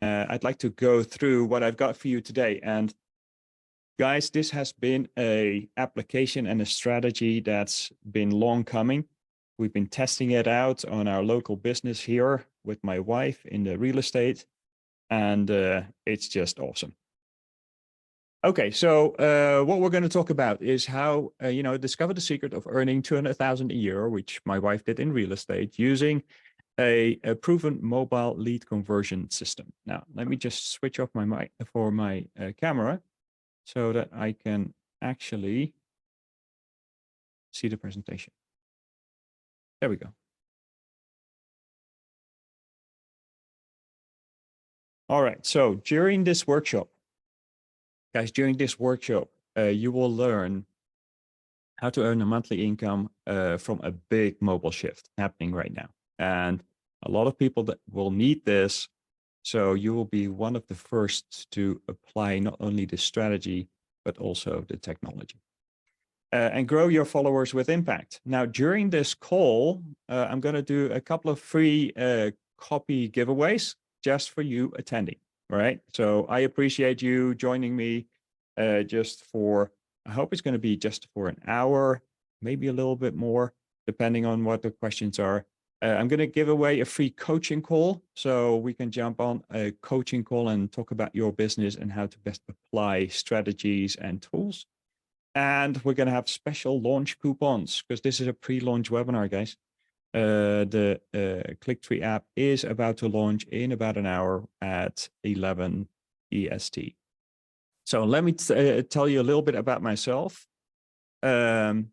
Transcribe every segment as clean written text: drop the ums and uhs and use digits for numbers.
I'd like to go through what I've got for you today. And guys, this has been an application and a strategy that's been long coming. We've been testing it out on our local business here with my wife in the real estate, and it's just awesome. Okay, so what we're going to talk about is how, discover the secret of earning 200,000 a year, which my wife did in real estate using a proven mobile lead conversion system. Now, let me just switch off my mic for my camera so that I can actually see the presentation. There we go. All right, so during this workshop, guys, you will learn how to earn a monthly income from a big mobile shift happening right now. And a lot of people that will need this. So you will be one of the first to apply not only the strategy, but also the technology. And grow your followers with impact. Now, during this call, I'm going to do a couple of free copy giveaways just for you attending, all right? So I appreciate you joining me just for, I hope it's going to be just for an hour, maybe a little bit more, depending on what the questions are. I'm going to give away a free coaching call, so we can jump on a coaching call and talk about your business and how to best apply strategies and tools. And we're going to have special launch coupons because this is a pre-launch webinar, guys. The KlickTree app is about to launch in about an hour at 11 EST. So let me tell you a little bit about myself. So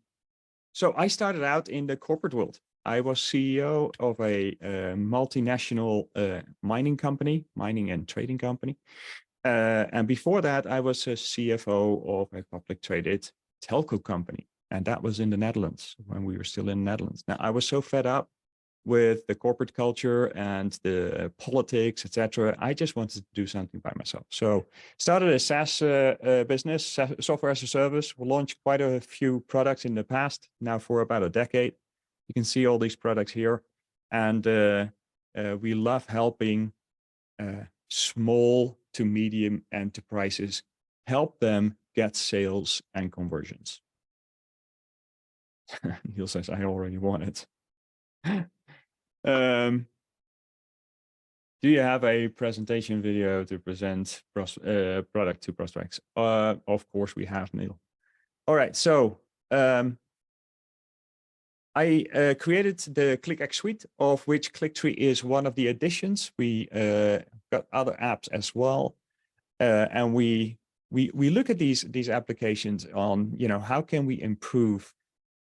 I started out in the corporate world. I was CEO of a multinational mining and trading company. And before that, I was a CFO of a public traded telco company. And that was in the Netherlands when we were still in the Netherlands. Now, I was so fed up with the corporate culture and the politics, etc. I just wanted to do something by myself. So started a SaaS business, software as a service. We launched quite a few products in the past, now for about a decade. You can see all these products here. And we love helping small to medium enterprises, help them get sales and conversions. Neil says, I already want it. Do you have a presentation video to present product to prospects? Of course we have, Neil. All right, so I created the KlickX suite, of which KlickTree is one of the additions. We got other apps as well, and we look at these applications on, how can we improve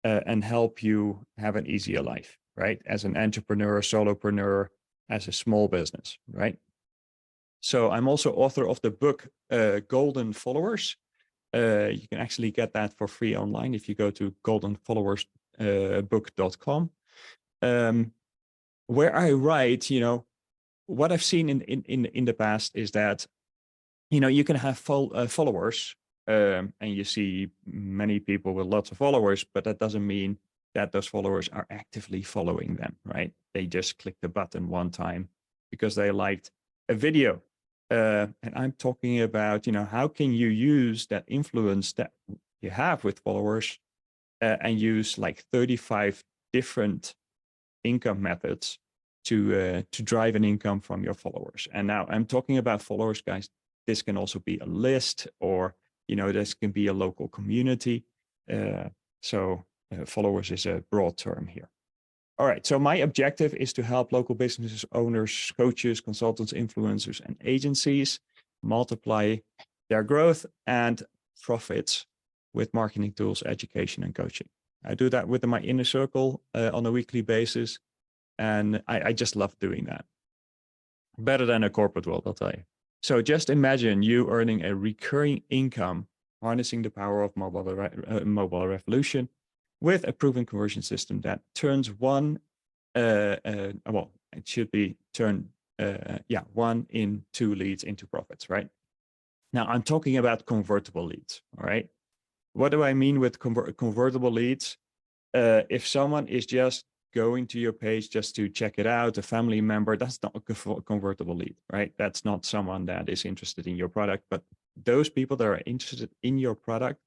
and help you have an easier life, right? As an entrepreneur, solopreneur, as a small business, right? So I'm also author of the book Golden Followers. You can actually get that for free online if you go to goldenfollowersbook.com, where I write, what I've seen in the past is that, you can have followers, and you see many people with lots of followers, but that doesn't mean that those followers are actively following them, right? They just click the button one time because they liked a video. And I'm talking about, how can you use that influence that you have with followers and use like 35 different income methods to drive an income from your followers. And now I'm talking about followers, guys. This can also be a list, or this can be a local community. So followers is a broad term here. All right, so my objective is to help local businesses, owners, coaches, consultants, influencers, and agencies multiply their growth and profits with marketing tools, education, and coaching. I do that with my inner circle on a weekly basis, and I just love doing that. Better than a corporate world, I'll tell you. So just imagine you earning a recurring income, harnessing the power of mobile revolution with a proven conversion system that turns one in 2 leads into profits, right? Now I'm talking about convertible leads, all right? What do I mean with convertible leads? If someone is just going to your page just to check it out, a family member, that's not a convertible lead, right? That's not someone that is interested in your product, but those people that are interested in your product,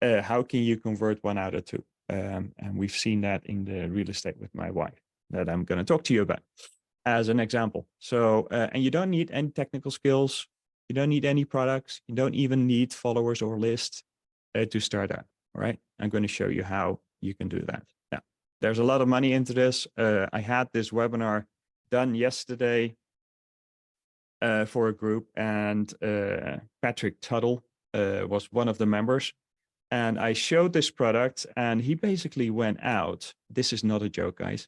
how can you convert 1 out of 2? And we've seen that in the real estate with my wife that I'm going to talk to you about as an example. So, and you don't need any technical skills. You don't need any products. You don't even need followers or lists to start out. All right. I'm going to show you how you can do that. Now, there's a lot of money into this. I had this webinar done yesterday for a group, and Patrick Tuttle was one of the members. And I showed this product, and he basically went out. This is not a joke, guys.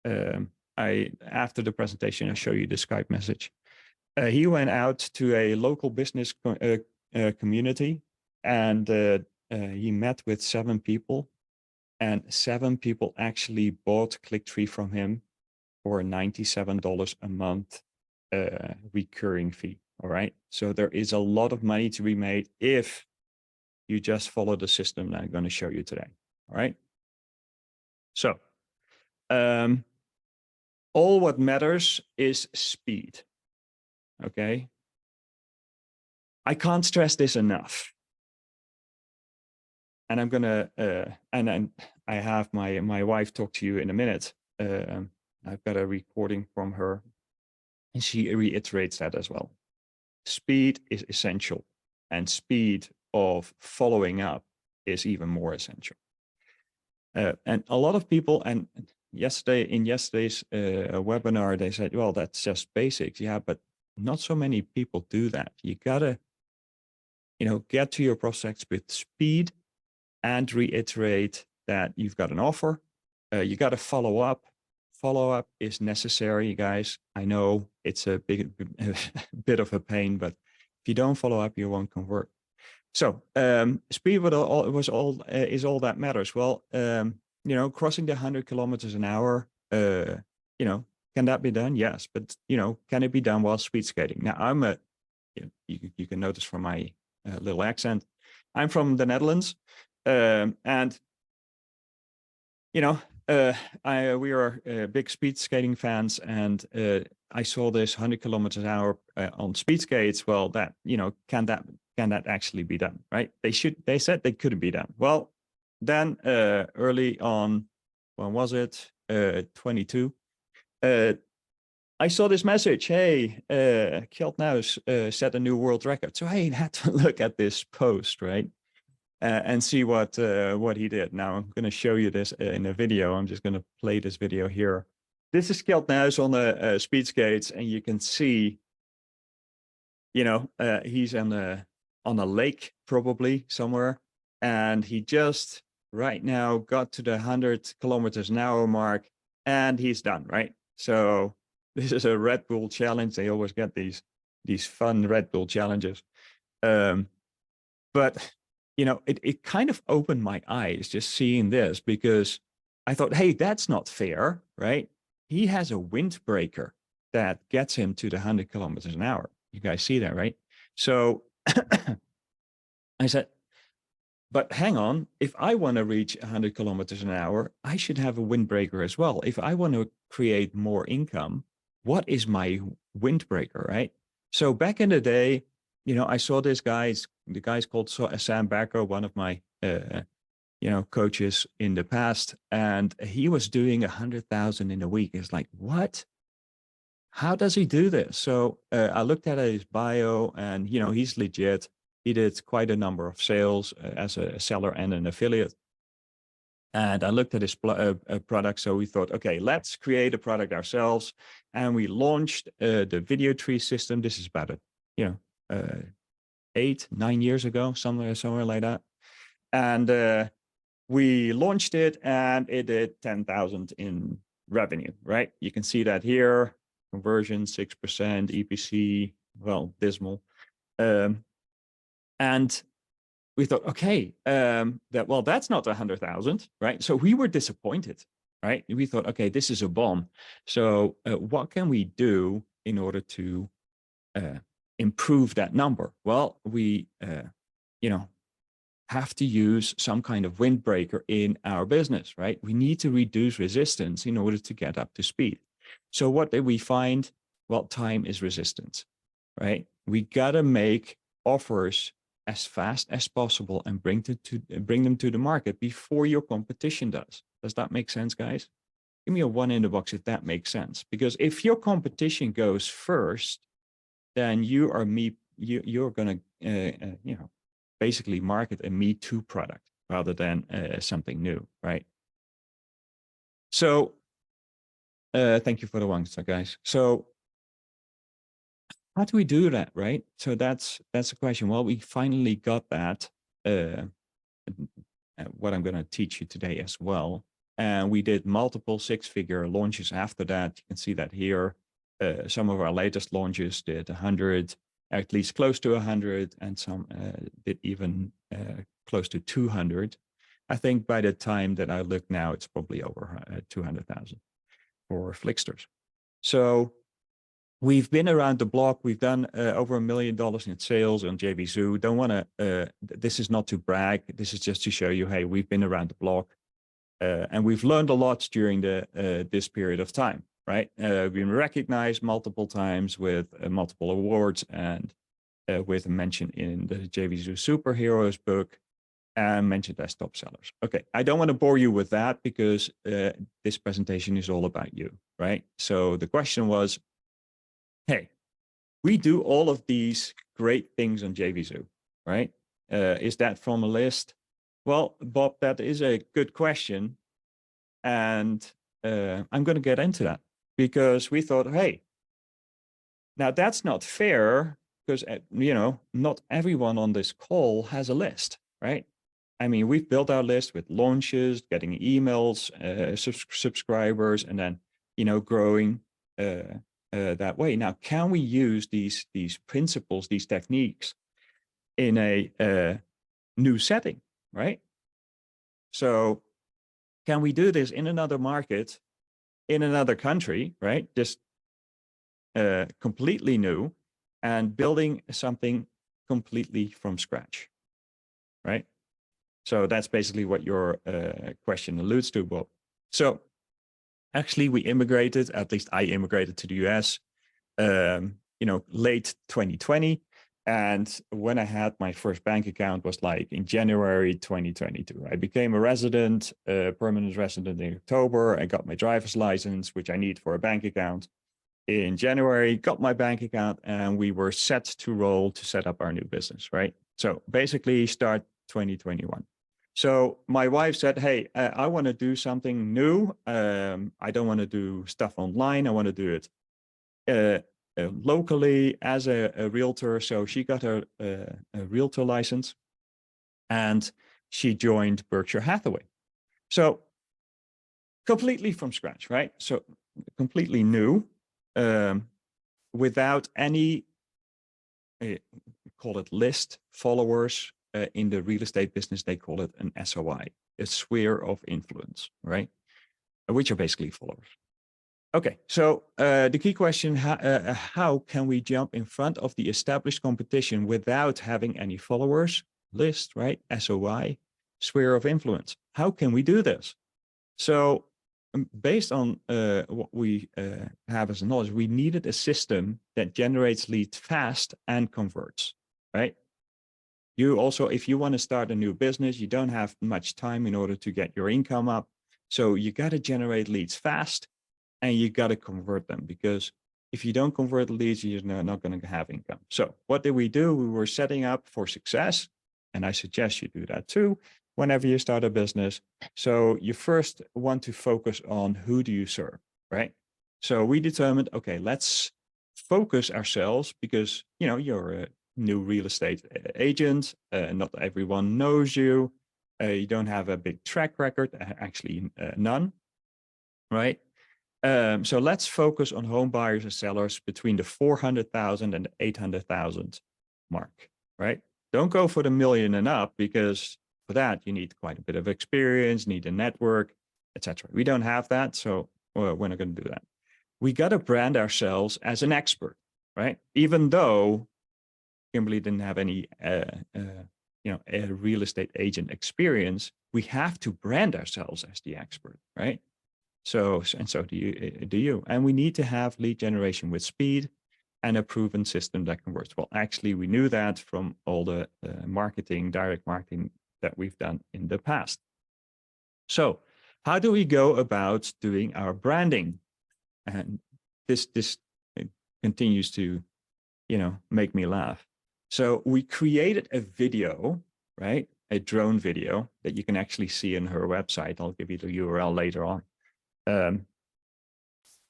After the presentation, I'll show you the Skype message. He went out to a local business community, and he met with 7 people, and 7 people actually bought KlickTree from him for $97 a month recurring fee. All right. So there is a lot of money to be made if you just follow the system that I'm going to show you today. All right. So all what matters is speed. Okay. I can't stress this enough. And I'm going to, and I have my wife talk to you in a minute. I've got a recording from her, and she reiterates that as well. Speed is essential, and speed of following up is even more essential. And a lot of people, and yesterday's webinar, they said, well, that's just basics. Yeah, but not so many people do that. You gotta, get to your prospects with speed and reiterate that you've got an offer. You got to follow up. Follow up is necessary, guys. I know it's a bit of a pain, but if you don't follow up, you won't convert. So speed is all that matters. Well, crossing the 100 kilometers an hour, can that be done? Yes, but can it be done while speed skating? Now you can notice from my little accent, I'm from the Netherlands, and we are big speed skating fans, and I saw this 100 kilometers an hour on speed skates. Well, that can that actually be done, right? They said they couldn't be done. Well, then early on, when was it? 22. I saw this message. Hey, KlickTree set a new world record. So I had to look at this post, right? And see what he did. Now I'm going to show you this in a video. I'm just going to play this video here. This is KlickTree on the speed skates, and you can see, he's on a lake probably somewhere, and he just right now got to the 100 kilometers an hour mark, and he's done, right? So this is a Red Bull challenge. They always get these fun Red Bull challenges, but it kind of opened my eyes just seeing this, because I thought, hey, that's not fair, right? He has a windbreaker that gets him to the 100 kilometers an hour. You guys see that, right? So I said, but hang on, if I want to reach 100 kilometers an hour, I should have a windbreaker as well. If I want to create more income, what is my windbreaker, right? So back in the day, I saw the guy's called Sam Backer, one of my, coaches in the past, and he was doing 100,000 in a week. It's like, what? How does he do this? So I looked at his bio, and, he's legit. He did quite a number of sales as a seller and an affiliate. And I looked at his product. So we thought, okay, let's create a product ourselves. And we launched the video tree system. This is about 8-9 years ago, somewhere like that. And we launched it, and it did 10,000 in revenue, right? You can see that here, conversion 6%, EPC, well, dismal. And we thought, okay, that's not 100,000, right? So we were disappointed, right? We thought, okay, this is a bomb. So what can we do in order to improve that number? Well, we, have to use some kind of windbreaker in our business, right? We need to reduce resistance in order to get up to speed. So what did we find? Well, time is resistance, right? We gotta make offers as fast as possible and bring them to the market before your competition does. Does that make sense, guys? Give me a 1 in the box if that makes sense. Because if your competition goes first, then you're gonna basically market a Me Too product rather than something new, right? So thank you for the one, guys. So how do we do that, right? So that's a question. Well, we finally got that. What I'm going to teach you today as well. And we did multiple 6-figure launches after that. You can see that here. Some of our latest launches did 100, at least close to 100, and some did even close to 200. I think by the time that I look now, it's probably over 200,000 for Flicksters. So we've been around the block. We've done over $1 million in sales on JVZoo. Don't want to, this is not to brag. This is just to show you, hey, we've been around the block and we've learned a lot during this period of time, right? We've been recognized multiple times with multiple awards and with a mention in the JVZoo Superheroes book and mentioned as top sellers. Okay, I don't want to bore you with that because this presentation is all about you, right? So the question was, hey, we do all of these great things on JVZoo, right? Is that from a list? Well, Bob, that is a good question. And I'm going to get into that because we thought, hey, now that's not fair because, not everyone on this call has a list, right? I mean, we've built our list with launches, getting emails, subscribers, and then, growing that way. Now, can we use these principles, these techniques in a new setting, right? So can we do this in another market, in another country, right? Just completely new and building something completely from scratch, right? So that's basically what your question alludes to, Bob. So actually we immigrated, at least I immigrated to the US, late 2020. And when I had my first bank account was like in January 2022. I became a resident, permanent resident in October. I got my driver's license, which I need for a bank account. In January, got my bank account, and we were set to roll to set up our new business, right? So basically start 2021. So my wife said, hey, I want to do something new. I don't want to do stuff online. I want to do it locally as a realtor. So she got a realtor license and she joined Berkshire Hathaway. So completely from scratch, right? So completely new, without any, call it list followers. In the real estate business, they call it an SOI, a sphere of influence, right? Which are basically followers. Okay, so the key question, how can we jump in front of the established competition without having any followers? List, right? SOI, sphere of influence. How can we do this? So based on what we have as a knowledge, we needed a system that generates leads fast and converts, right? You also, if you want to start a new business, you don't have much time in order to get your income up. So you got to generate leads fast and you got to convert them, because if you don't convert the leads, you're not going to have income. So what did we do? We were setting up for success. And I suggest you do that too whenever you start a business. So you first want to focus on who do you serve, right? So we determined, okay, let's focus ourselves because, you're a new real estate agent. Not everyone knows you. You don't have a big track record, actually none, right? So let's focus on home buyers and sellers between the 400,000 and the 800,000 mark, right? Don't go for the million and up, because for that you need quite a bit of experience, need a network, etc. We don't have that, so we're not going to do that. We got to brand ourselves as an expert, right? Even though Kimberly didn't have any a real estate agent experience, we have to brand ourselves as the expert, right? So do you. And we need to have lead generation with speed and a proven system that converts. Well, actually, we knew that from all the direct marketing that we've done in the past. So how do we go about doing our branding? And this continues to, make me laugh. So we created a video, right? A drone video that you can actually see on her website. I'll give you the URL later on.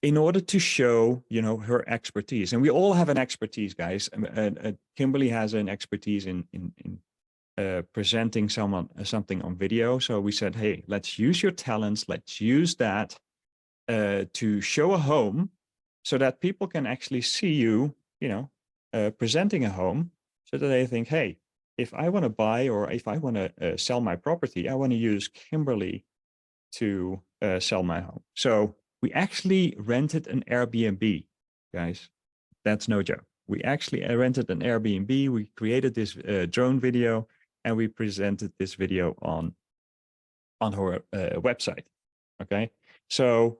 In order to show, her expertise. And we all have an expertise, guys. Kimberly has an expertise in presenting something on video. So we said, hey, let's use your talents. Let's use that to show a home so that people can actually see you, presenting a home, so that they think, hey, if I want to buy or if I want to sell my property, I want to use Kimberly to sell my home. So we actually rented an Airbnb, guys. That's no joke. We actually rented an Airbnb. We created this drone video, and we presented this video on her website. Okay, so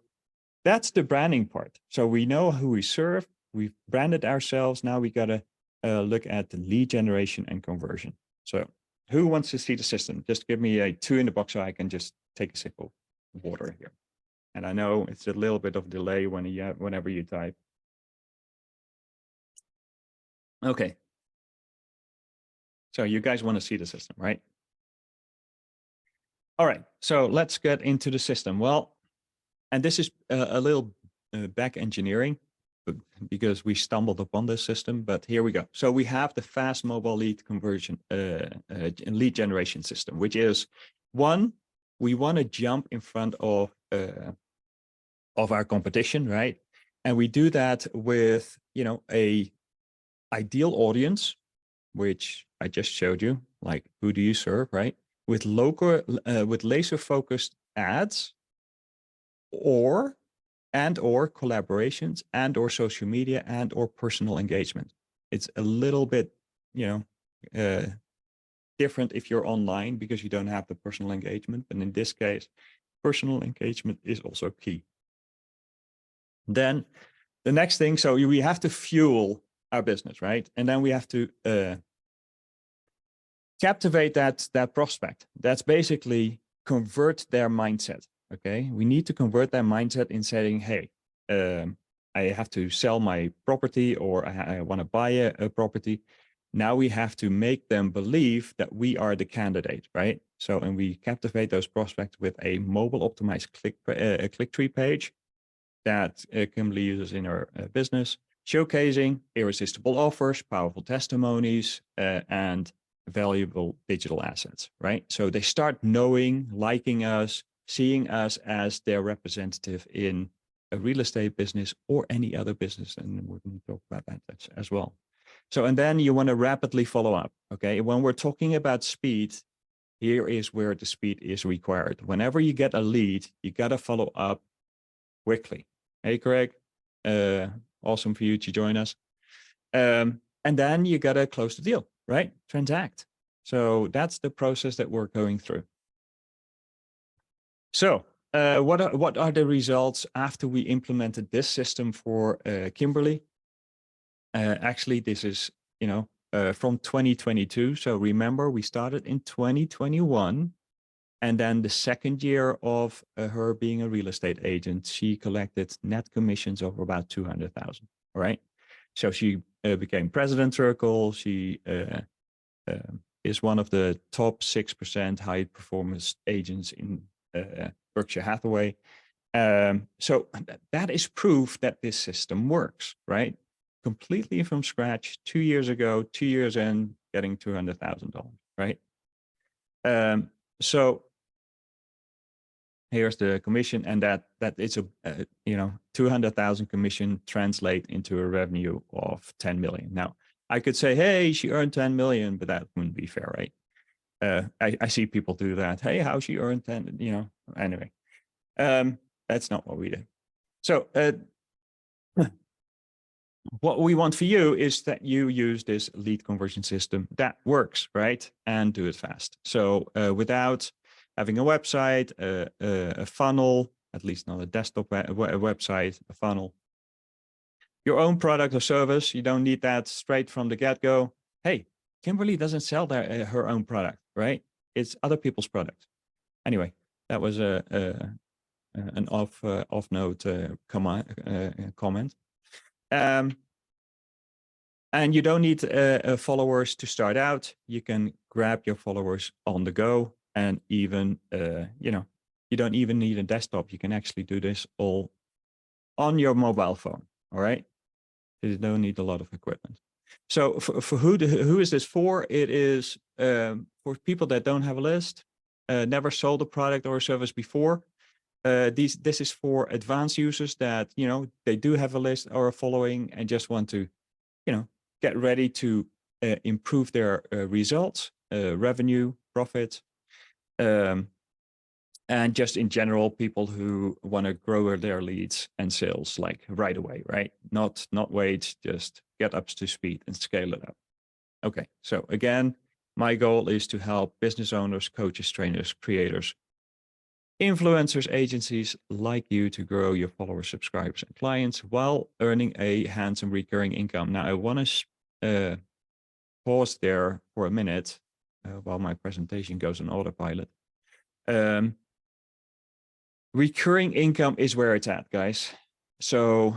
that's the branding part. So we know who we serve. We've branded ourselves. Now we got to look at the lead generation and conversion. So who wants to see the system? Just give me a 2 in the box so I can just take a sip of water here. And I know it's a little bit of delay whenever you type. Okay. So you guys want to see the system, right? All right. So let's get into the system. Well, and this is a little back engineering because we stumbled upon this system, but here we go. So we have the fast mobile lead conversion, lead generation system, which is one, we want to jump in front of our competition, right? And we do that with, a ideal audience, which I just showed you, like who do you serve, right? With laser focused ads or collaborations or social media or personal engagement. It's a little bit, different if you're online because you don't have the personal engagement. And in this case, personal engagement is also key. Then the next thing, so we have to fuel our business, right? And then we have to captivate that prospect. That's basically convert their mindset. Okay, we need to convert their mindset in saying, hey, I have to sell my property or I want to buy a property. Now we have to make them believe that we are the candidate, right? So, and we captivate those prospects with a mobile optimized KlickTree page that Kimberly uses in her business, showcasing irresistible offers, powerful testimonies, and valuable digital assets, right? So they start knowing, liking us, seeing us as their representative in a real estate business or any other business. And we're going to talk about that as well. So, and then you want to rapidly follow up. Okay. When we're talking about speed, here is where the speed is required. Whenever you get a lead, you got to follow up quickly. Hey, Craig, awesome for you to join us. And then you got to close the deal, right? Transact. So that's the process that we're going through. So what are the results after we implemented this system for Kimberly? Actually, this is, from 2022. So remember, we started in 2021. And then the second year of her being a real estate agent, she collected net commissions of about 200,000. All right. So she became President Circle. She is one of the top 6% high performance agents in Berkshire Hathaway. So that is proof that this system works, right? Completely from scratch, 2 years ago, 2 years in, getting $200,000, right? So here's the commission, and that it's a 200,000 commission translate into a revenue of 10 million. Now I could say, hey, she earned 10 million, but that wouldn't be fair, right? I see people do that. Hey, how she earned 10? Anyway, that's not what we do. So What we want for you is that you use this lead conversion system that works, right? And do it fast. So without having a website, a funnel, at least not a desktop website, a funnel, your own product or service, you don't need that straight from the get-go. Hey, Kimberly doesn't sell her own product, right? It's other people's product. Anyway, that was an off-note comment. And you don't need followers to start out. You can grab your followers on the go, and even you don't even need a desktop. You can actually do this all on your mobile phone. All right, you don't need a lot of equipment. So for who is this for? It is for people that don't have a list, never sold a product or a service before. This is for advanced users that they do have a list or a following and just want to get ready to improve their results, revenue, profit, and just in general, people who want to grow their leads and sales like right away, right? Not wait, just get up to speed and scale it up. Okay, so again, my goal is to help business owners, coaches, trainers, creators, influencers, agencies like you to grow your followers, subscribers, and clients while earning a handsome recurring income. Now, I want to pause there for a minute while my presentation goes on autopilot. Recurring income is where it's at, guys. So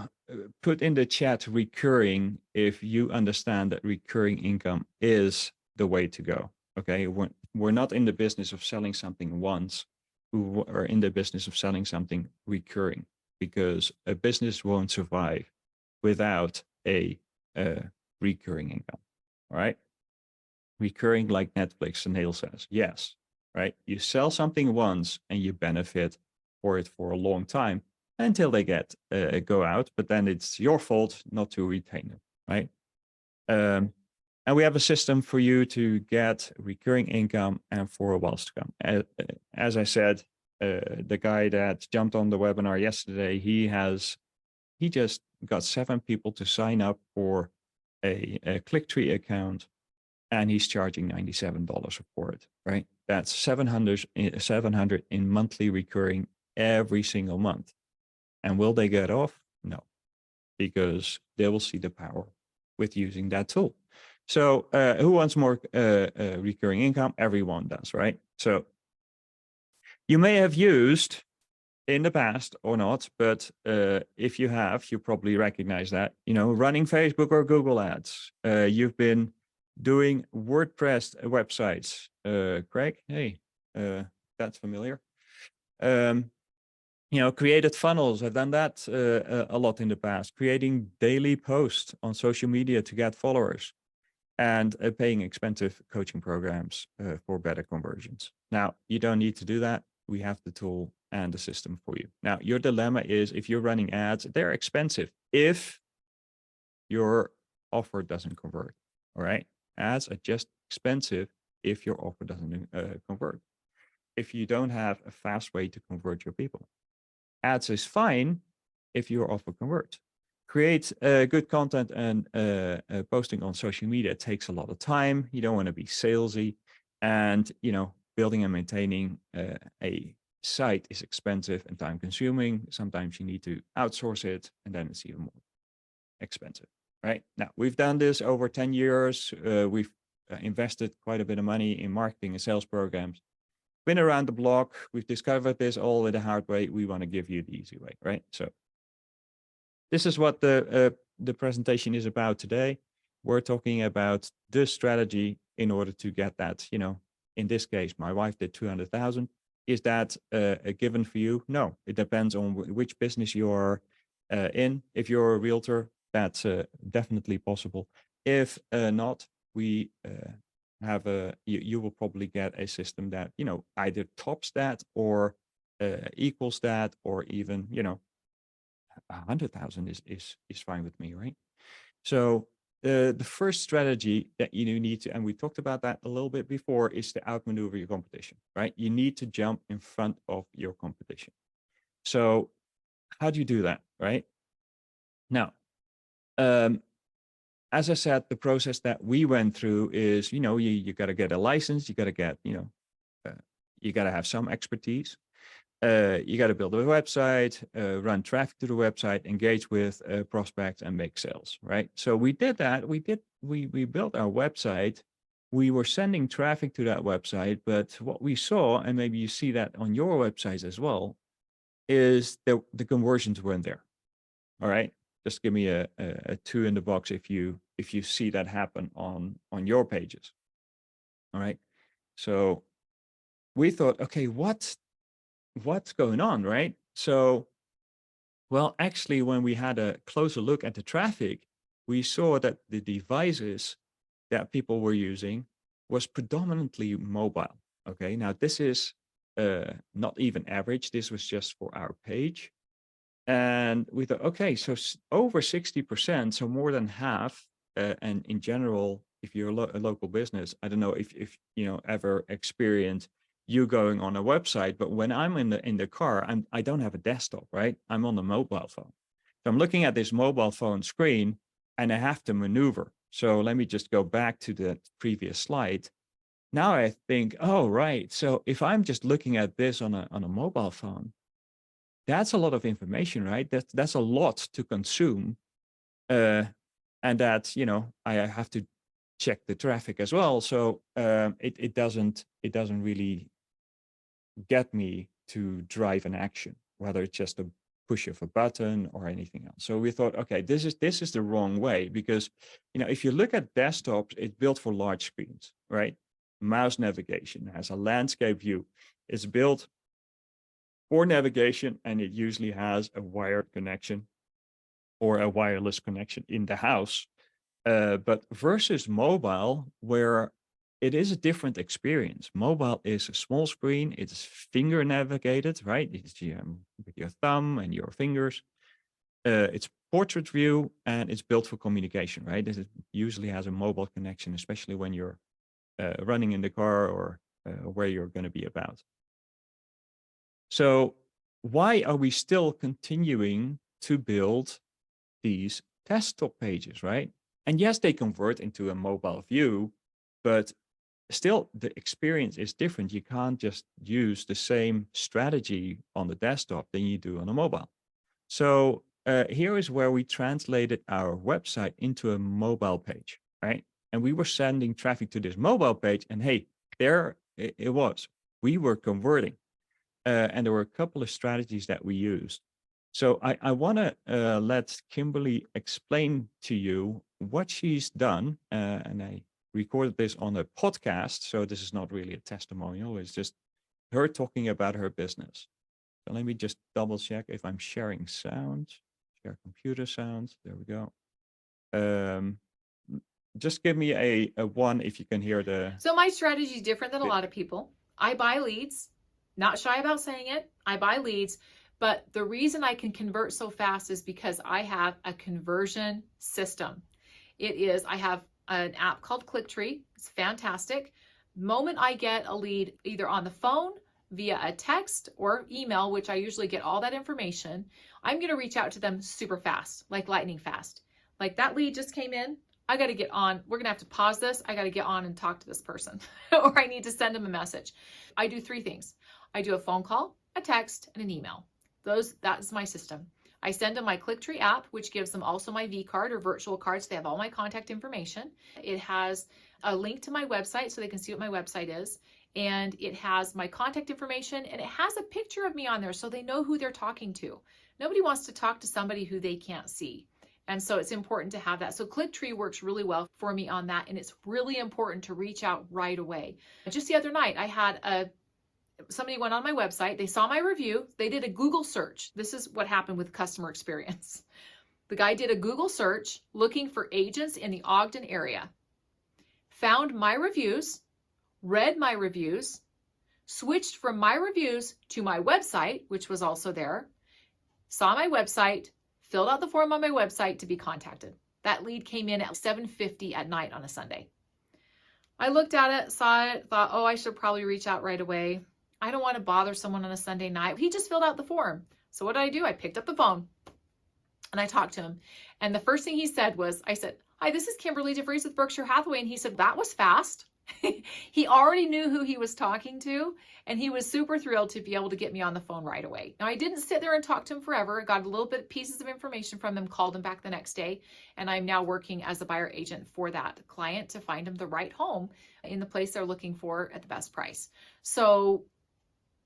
put in the chat recurring if you understand that recurring income is the way to go. Okay, we're not in the business of selling something once. We are in the business of selling something recurring, because a business won't survive without a recurring income. All right, recurring like Netflix and Neil says, yes, right? You sell something once and you benefit for it for a long time until they go out, but then it's your fault not to retain them, right? And we have a system for you to get recurring income and for a while to come. As I said, the guy that jumped on the webinar yesterday, he just got 7 people to sign up for a KlickTree account, and he's charging $97 for it, right? That's 700 in monthly recurring every single month. And will they get off? No, because they will see the power with using that tool. So who wants more recurring income? Everyone does, right? So you may have used in the past or not, but if you have, you probably recognize that, running Facebook or Google ads. You've been doing WordPress websites. Craig, hey, that's familiar. Created funnels. I've done that a lot in the past. Creating daily posts on social media to get followers, and paying expensive coaching programs for better conversions. Now, you don't need to do that. We have the tool and the system for you. Now, your dilemma is if you're running ads, they're expensive if your offer doesn't convert. All right. Ads are just expensive if your offer doesn't convert. If you don't have a fast way to convert your people. Ads is fine if your offer converts. Create good content and posting on social media takes a lot of time. You don't want to be salesy, and building and maintaining a site is expensive and time consuming. Sometimes you need to outsource it, and then it's even more expensive. Right now, we've done this over 10 years. We've invested quite a bit of money in marketing and sales programs. Been around the block. We've discovered this all in the hard way. We want to give you the easy way, right? So this is what the presentation is about today. We're talking about the strategy in order to get that, in this case, my wife did 200,000. Is that a given for you? No, it depends on which business you're in. If you're a realtor, that's definitely possible. If not, we have you will probably get a system that, either tops that or equals that, or even, 100,000 is fine with me, right? So the first strategy that you need to, and we talked about that a little bit before, is to outmaneuver your competition, right? You need to jump in front of your competition. So how do you do that, right? Now, Um, as I said, the process that we went through is, you got to get a license, you got to get, you got to have some expertise. You got to build a website, run traffic to the website, engage with prospects, and make sales, right? So we did that. We built our website. We were sending traffic to that website, but what we saw, and maybe you see that on your websites as well, is the conversions weren't there. All right, just give me a 2 in the box if you see that happen on your pages. All right, so we thought, okay, what's going on, right? So, well, actually, when we had a closer look at the traffic, we saw that the devices that people were using was predominantly mobile. Okay, now this is not even average. This was just for our page. And we thought, okay, so over 60%, so more than half, and in general, if you're a local business, I don't know if ever experienced you going on a website, but when I'm in the car, I don't have a desktop, right? I'm on a mobile phone. So I'm looking at this mobile phone screen and I have to maneuver. So let me just go back to the previous slide. Now I think, oh, right. So if I'm just looking at this on a mobile phone, that's a lot of information, right? That's a lot to consume. And that, I have to check the traffic as well. So it doesn't really get me to drive an action, whether it's just a push of a button or anything else. So we thought, okay, this is the wrong way, because if you look at desktops, it's built for large screens, right? Mouse navigation has a landscape view. It's built for navigation, and it usually has a wired connection or a wireless connection in the house. But versus mobile, where it is a different experience. Mobile is a small screen. It's finger navigated, right? It's with your thumb and your fingers. It's portrait view, and it's built for communication, right? It usually has a mobile connection, especially when you're running in the car or where you're going to be about. So why are we still continuing to build these desktop pages, right? And yes, they convert into a mobile view, but still the experience is different. You can't just use the same strategy on the desktop than you do on a mobile. So here is where we translated our website into a mobile page, right? And we were sending traffic to this mobile page, and hey, there it was. We were converting. And there were a couple of strategies that we used. So I want to let Kimberly explain to you what she's done. And I recorded this on a podcast. So this is not really a testimonial. It's just her talking about her business. So let me just double check if I'm sharing sound. Share computer sound. There we go. Just give me a one if you can hear the... So my strategy is different than a lot of people. I buy leads, not shy about saying it. I buy leads, but the reason I can convert so fast is because I have a conversion system. I have an app called KlickTree. It's fantastic. Moment I get a lead either on the phone, via a text or email, which I usually get all that information, I'm going to reach out to them super fast, like lightning fast. Like that lead just came in. I got to get on. We're going to have to pause this. I got to get on and talk to this person or I need to send them a message. I do 3 things. I do a phone call, a text, and an email. That's my system. I send them my KlickTree app, which gives them also my V card or virtual cards. They have all my contact information. It has a link to my website so they can see what my website is. And it has my contact information and it has a picture of me on there so they know who they're talking to. Nobody wants to talk to somebody who they can't see. And so it's important to have that. So KlickTree works really well for me on that. And it's really important to reach out right away. Just the other night, I had somebody went on my website. They saw my review. They did a Google search. This is what happened with customer experience. The guy did a Google search looking for agents in the Ogden area, found my reviews, read my reviews, switched from my reviews to my website, which was also there, saw my website, filled out the form on my website to be contacted. That lead came in at 7:50 at night on a Sunday. I looked at it, saw it, thought, oh, I should probably reach out right away. I don't want to bother someone on a Sunday night. He just filled out the form. So what did I do? I picked up the phone. And I talked to him. And the first thing he said was, I said, "Hi, this is Kimberly DeVries with Berkshire Hathaway." And he said, "That was fast." He already knew who he was talking to, and he was super thrilled to be able to get me on the phone right away. Now, I didn't sit there and talk to him forever. I got a little bit pieces of information from him, called him back the next day, and I'm now working as a buyer agent for that client to find him the right home in the place they're looking for at the best price. So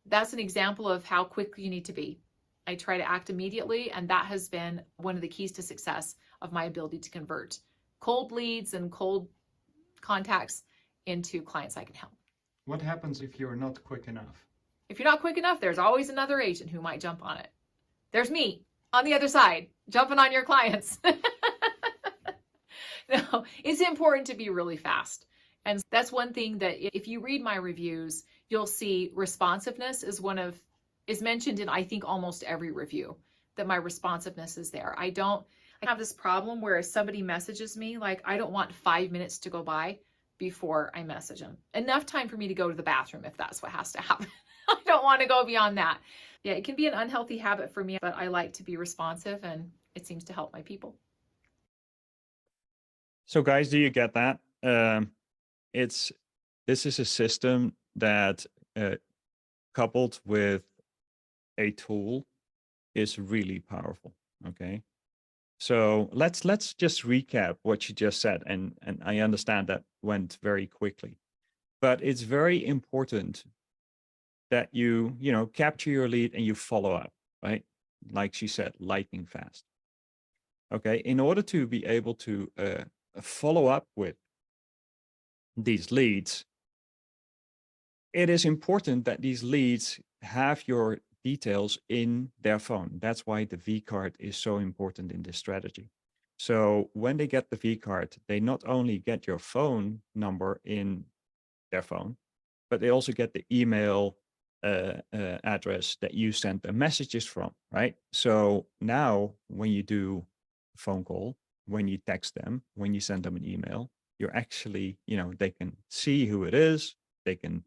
that's an example of how quick you need to be. I try to act immediately, and that has been one of the keys to success of my ability to convert cold leads and cold contacts into clients I can help. What happens if you're not quick enough? If you're not quick enough, there's always another agent who might jump on it. There's me on the other side, jumping on your clients. No, it's important to be really fast. And that's one thing that if you read my reviews, you'll see responsiveness is mentioned in, I think, almost every review, that my responsiveness is there. I have this problem where if somebody messages me, like, I don't want 5 minutes to go by before I message them. Enough time for me to go to the bathroom if that's what has to happen. I don't want to go beyond that. Yeah, it can be an unhealthy habit for me, but I like to be responsive, and it seems to help my people. So guys, do you get that? This is a system that coupled with a tool is really powerful. Okay. So let's just recap what you just said, and I understand that went very quickly, but it's very important that you capture your lead and you follow up, right? Like she said, lightning fast. Okay, in order to be able to follow up with these leads, it is important that these leads have your details in their phone. That's why the V card is so important in this strategy. So when they get the V card, they not only get your phone number in their phone, but they also get the email address that you sent the messages from, right? So now when you do a phone call, when you text them, when you send them an email, you're actually, they can see who it is. They can,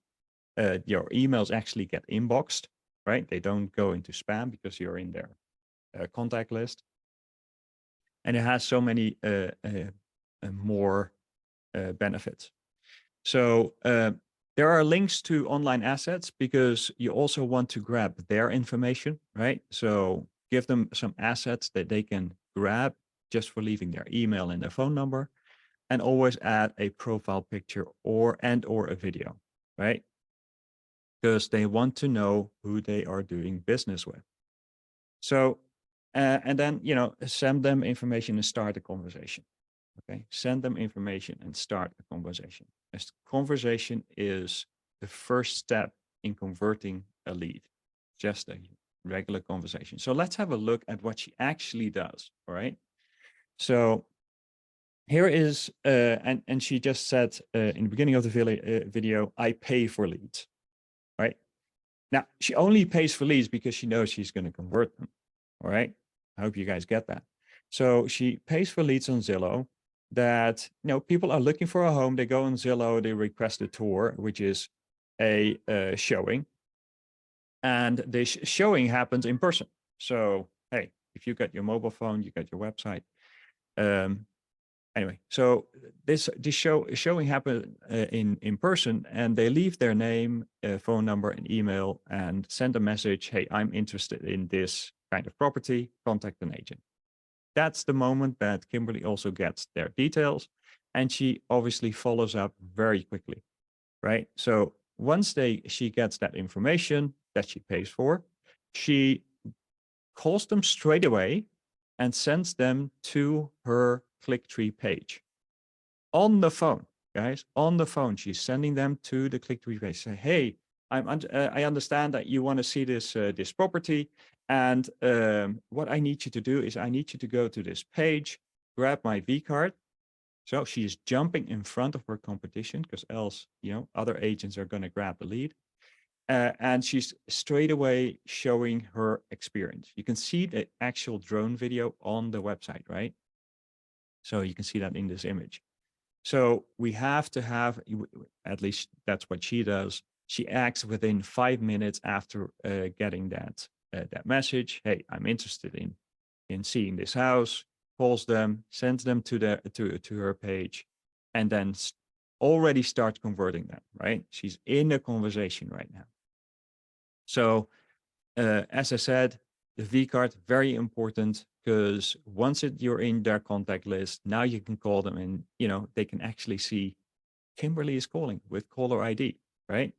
your emails actually get inboxed, right? They don't go into spam because you're in their contact list. And it has so many more benefits. So there are links to online assets because you also want to grab their information, right? So give them some assets that they can grab just for leaving their email and their phone number, and always add a profile picture or a video, right? Because they want to know who they are doing business with. So, and then, send them information and start a conversation. Okay, send them information and start a conversation. As conversation is the first step in converting a lead, just a regular conversation. So let's have a look at what she actually does. All right. So here is, and she just said in the beginning of the video, I pay for leads. Right. Now she only pays for leads because she knows she's going to convert them. All right. I hope you guys get that. So she pays for leads on Zillow. That people are looking for a home, they go on Zillow, they request a tour, which is a showing, and the showing happens in person. So hey, if you got your mobile phone, you got your website. Anyway, so this showing happen in person, and they leave their name, phone number, and email, and send a message. Hey, I'm interested in this kind of property. Contact an agent. That's the moment that Kimberly also gets their details, and she obviously follows up very quickly, right? So once she gets that information that she pays for, she calls them straight away and sends them to her KlickTree page on the phone, guys. On the phone, she's sending them to the KlickTree page. Say, hey, I understand that you want to see this property. And what I need you to do is I need you to go to this page, grab my V card. So she's jumping in front of her competition because else, other agents are going to grab the lead. And she's straight away showing her experience. You can see the actual drone video on the website, right? So you can see that in this image. So we have to have, at least that's what she does. She acts within 5 minutes after getting that message. Hey, I'm interested in in seeing this house, calls them, sends them to her page, and then already start converting them, right? She's in the conversation right now. So as I said, the V card, very important, because once you're in their contact list, now you can call them and, they can actually see Kimberly is calling with caller ID, right?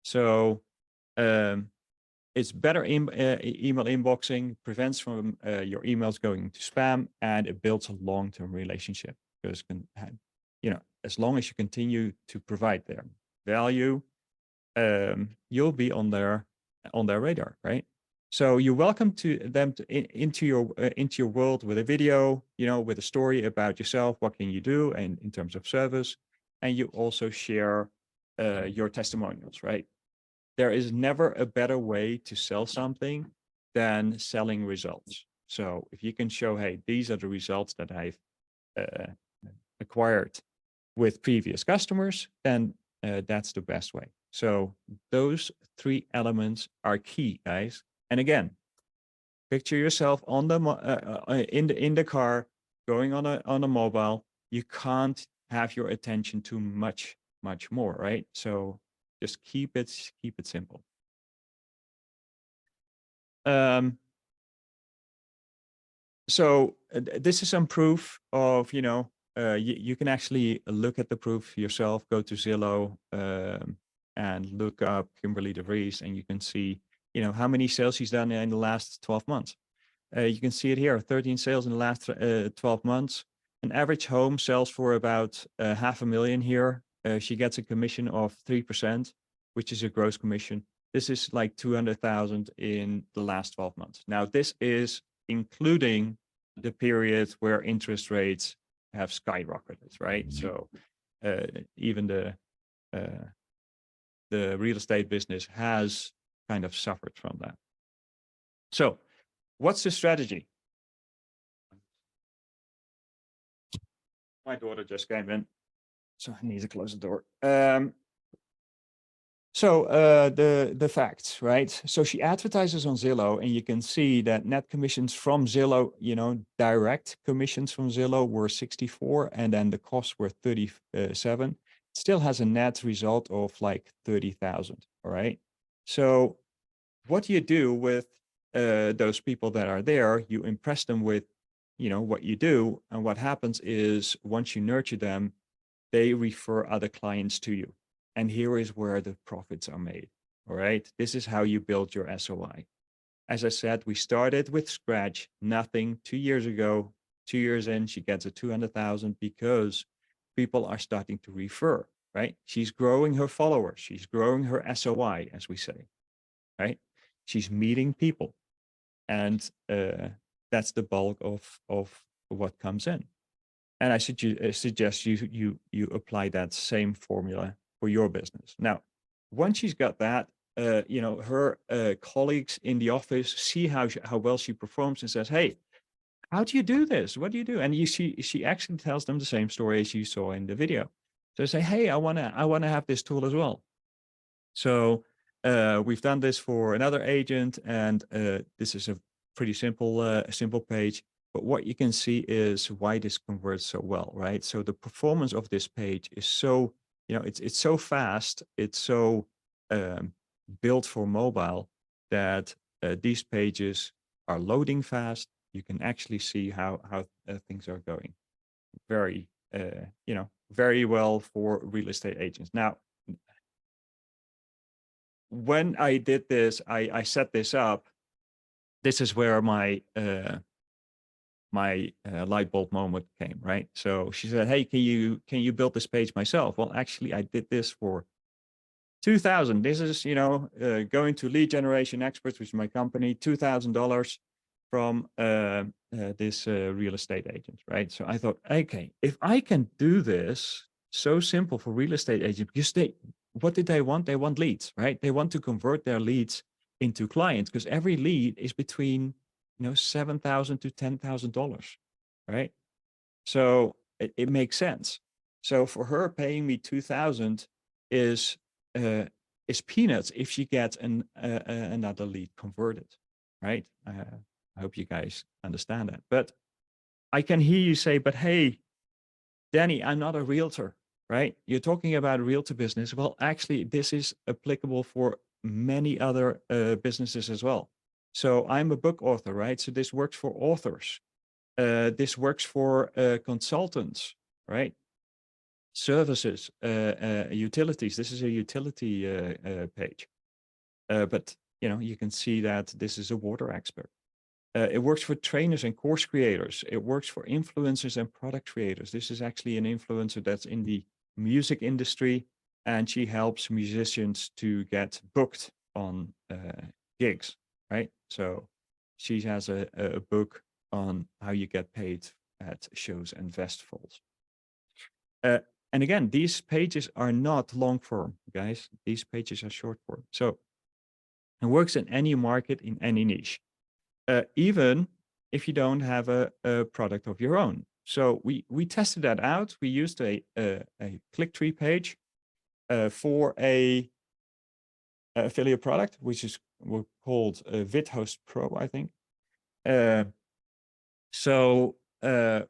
So it's better email inboxing, prevents from your emails going to spam, and it builds a long-term relationship, because as long as you continue to provide their value, you'll be on their radar, right? So you're welcome to them into your world with a video, with a story about yourself. What can you do, and in terms of service, and you also share your testimonials, right? There is never a better way to sell something than selling results. So if you can show, hey, these are the results that I've acquired with previous customers, then that's the best way. So those 3 elements are key, guys. And again, picture yourself on the in the car, going on a mobile. You can't have your attention to much more, right? So just keep it simple. So this is some proof of, you can actually look at the proof yourself. Go to Zillow and look up Kimberly de Vries, and you can see, how many sales she's done in the last 12 months. You can see it here, 13 sales in the last 12 months. An average home sells for about $500,000 here. She gets a commission of 3%, which is a gross commission. This is like 200,000 in the last 12 months. Now, this is including the period where interest rates have skyrocketed, right? So even the real estate business has kind of suffered from that. So what's the strategy? My daughter just came in, so I need to close the door. So the facts, right? So she advertises on Zillow, and you can see that net commissions from Zillow, direct commissions from Zillow were 64, and then the costs were 37. It still has a net result of like 30,000. All right. So what do you do with those people that are there? You impress them with, what you do, and what happens is once you nurture them, they refer other clients to you. And here is where the profits are made. All right. This is how you build your SOI. As I said, we started with scratch, nothing 2 years ago. 2 years in, she gets a 200,000 because people are starting to refer, right? She's growing her followers. She's growing her SOI, as we say, right? She's meeting people. And that's the bulk of what comes in. And I suggest you apply that same formula for your business. Now, once she's got that, her colleagues in the office see how well she performs and says, "Hey, how do you do this? What do you do?" And she actually tells them the same story as you saw in the video. So they say, "Hey, I wanna have this tool as well." So we've done this for another agent, and this is a pretty simple page. But what you can see is why this converts so well, right? So the performance of this page is so, it's so fast, it's so built for mobile that these pages are loading fast. You can actually see how things are going. Very, very well for real estate agents. Now, when I did this, I set this up. This is where my light bulb moment came, right? So she said, "Hey, can you build this page myself?" Well, actually, I did this for 2,000. This is, going to Lead Generation Experts, which is my company, $2,000 from this real estate agent, right? So I thought, okay, if I can do this so simple for real estate agents, because what did they want? They want leads, right? They want to convert their leads into clients, because every lead is between $7,000 to $10,000, right? So it makes sense. So for her, paying me 2,000 is peanuts if she gets another lead converted, right? I hope you guys understand that. But I can hear you say, but hey, Danny, I'm not a realtor, right? You're talking about realtor business. Well, actually, this is applicable for many other businesses as well. So I'm a book author, right? So this works for authors. This works for consultants, right? Services, utilities. This is a utility page. But you can see that this is a water expert. It works for trainers and course creators. It works for influencers and product creators. This is actually an influencer that's in the music industry, and she helps musicians to get booked on gigs, right? So she has a book on how you get paid at shows and festivals. And again, these pages are not long form, guys. These pages are short form. So it works in any market, in any niche. Even if you don't have a product of your own. So we tested that out. We used a KlickTree page for a affiliate product, which is called VidHost Pro, I think. So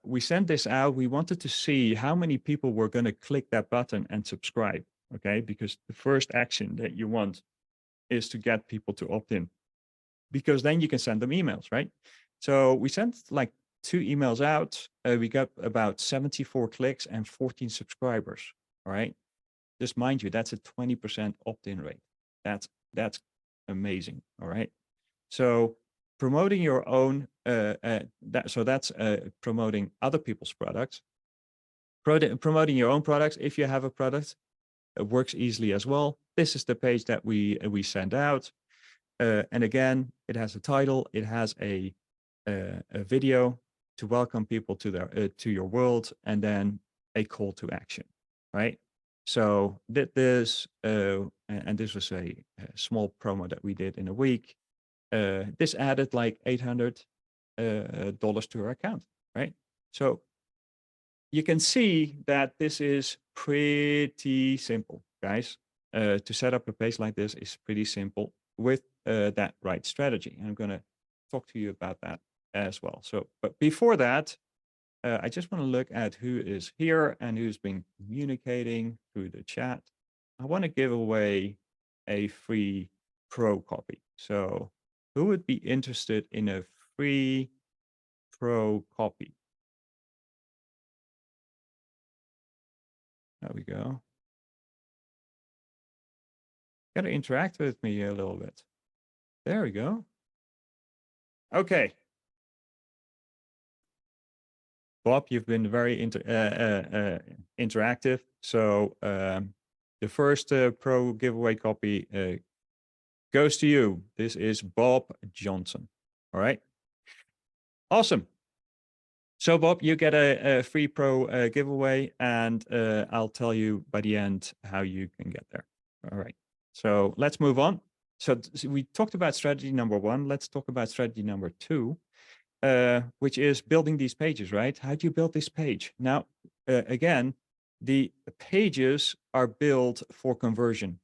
we sent this out. We wanted to see how many people were going to click that button and subscribe. Okay, because the first action that you want is to get people to opt in, because then you can send them emails, right? So we sent like 2 emails out. We got about 74 clicks and 14 subscribers. All right. Just mind you, that's a 20% opt-in rate. That's amazing. All right. So promoting your own, that's promoting other people's products. Promoting your own products, if you have a product, it works easily as well. This is the page that we send out. And again, it has a title, it has a video to welcome people to their to your world, and then a call to action, right? So this and this was a small promo that we did in a week. This added like $800 to our account, right? So you can see that this is pretty simple, guys. To set up a page like this is pretty simple with that right strategy. And I'm going to talk to you about that as well. So, but before that, I just want to look at who is here and who's been communicating through the chat. I want to give away a free pro copy. So who would be interested in a free pro copy? There we go. Got to interact with me a little bit. There we go. Okay. Bob, you've been very interactive. So the first pro giveaway copy goes to you. This is Bob Johnson. All right. Awesome. So Bob, you get a free pro giveaway, and I'll tell you by the end how you can get there. All right. So let's move on. So we talked about strategy number 1. Let's talk about strategy number 2. Which is building these pages, right? How do you build this page? Now, again, the pages are built for conversion,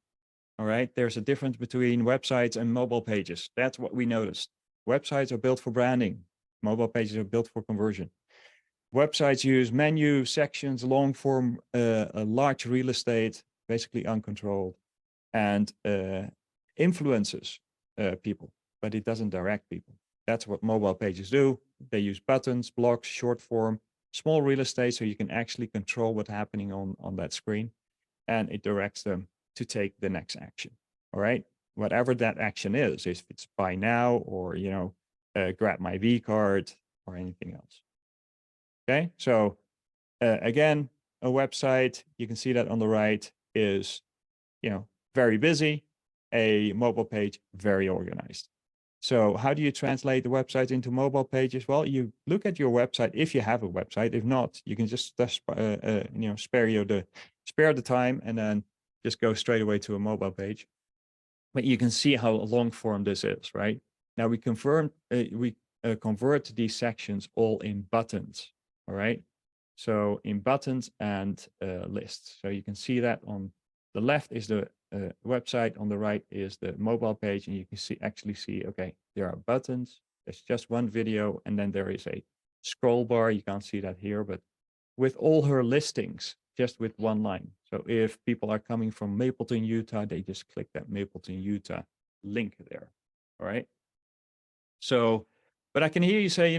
all right? There's a difference between websites and mobile pages. That's what we noticed. Websites are built for branding. Mobile pages are built for conversion. Websites use menu, sections, long form, a large real estate, basically uncontrolled, and influences people, but it doesn't direct people. That's what mobile pages do. They use buttons, blocks, short form, small real estate, so you can actually control what's happening on that screen, and it directs them to take the next action. All right, whatever that action is, if it's buy now or grab my V card or anything else. Okay, so again, a website, you can see that on the right, is very busy. A mobile page, very organized. So how do you translate the website into mobile pages? Well, you look at your website if you have a website. If not, you can just spare the time and then just go straight away to a mobile page. But you can see how long form this is, right? Now we convert these sections all in buttons. All right. So in buttons and lists. So you can see that on the left is the website, on the right is the mobile page, and you can actually see, okay, there are buttons, There's just one video, and then there is a scroll bar. You can't see that here, but with all her listings, just with one line. So if people are coming from Mapleton, Utah, they just click that Mapleton, Utah link there. All right. So, but I can hear you say,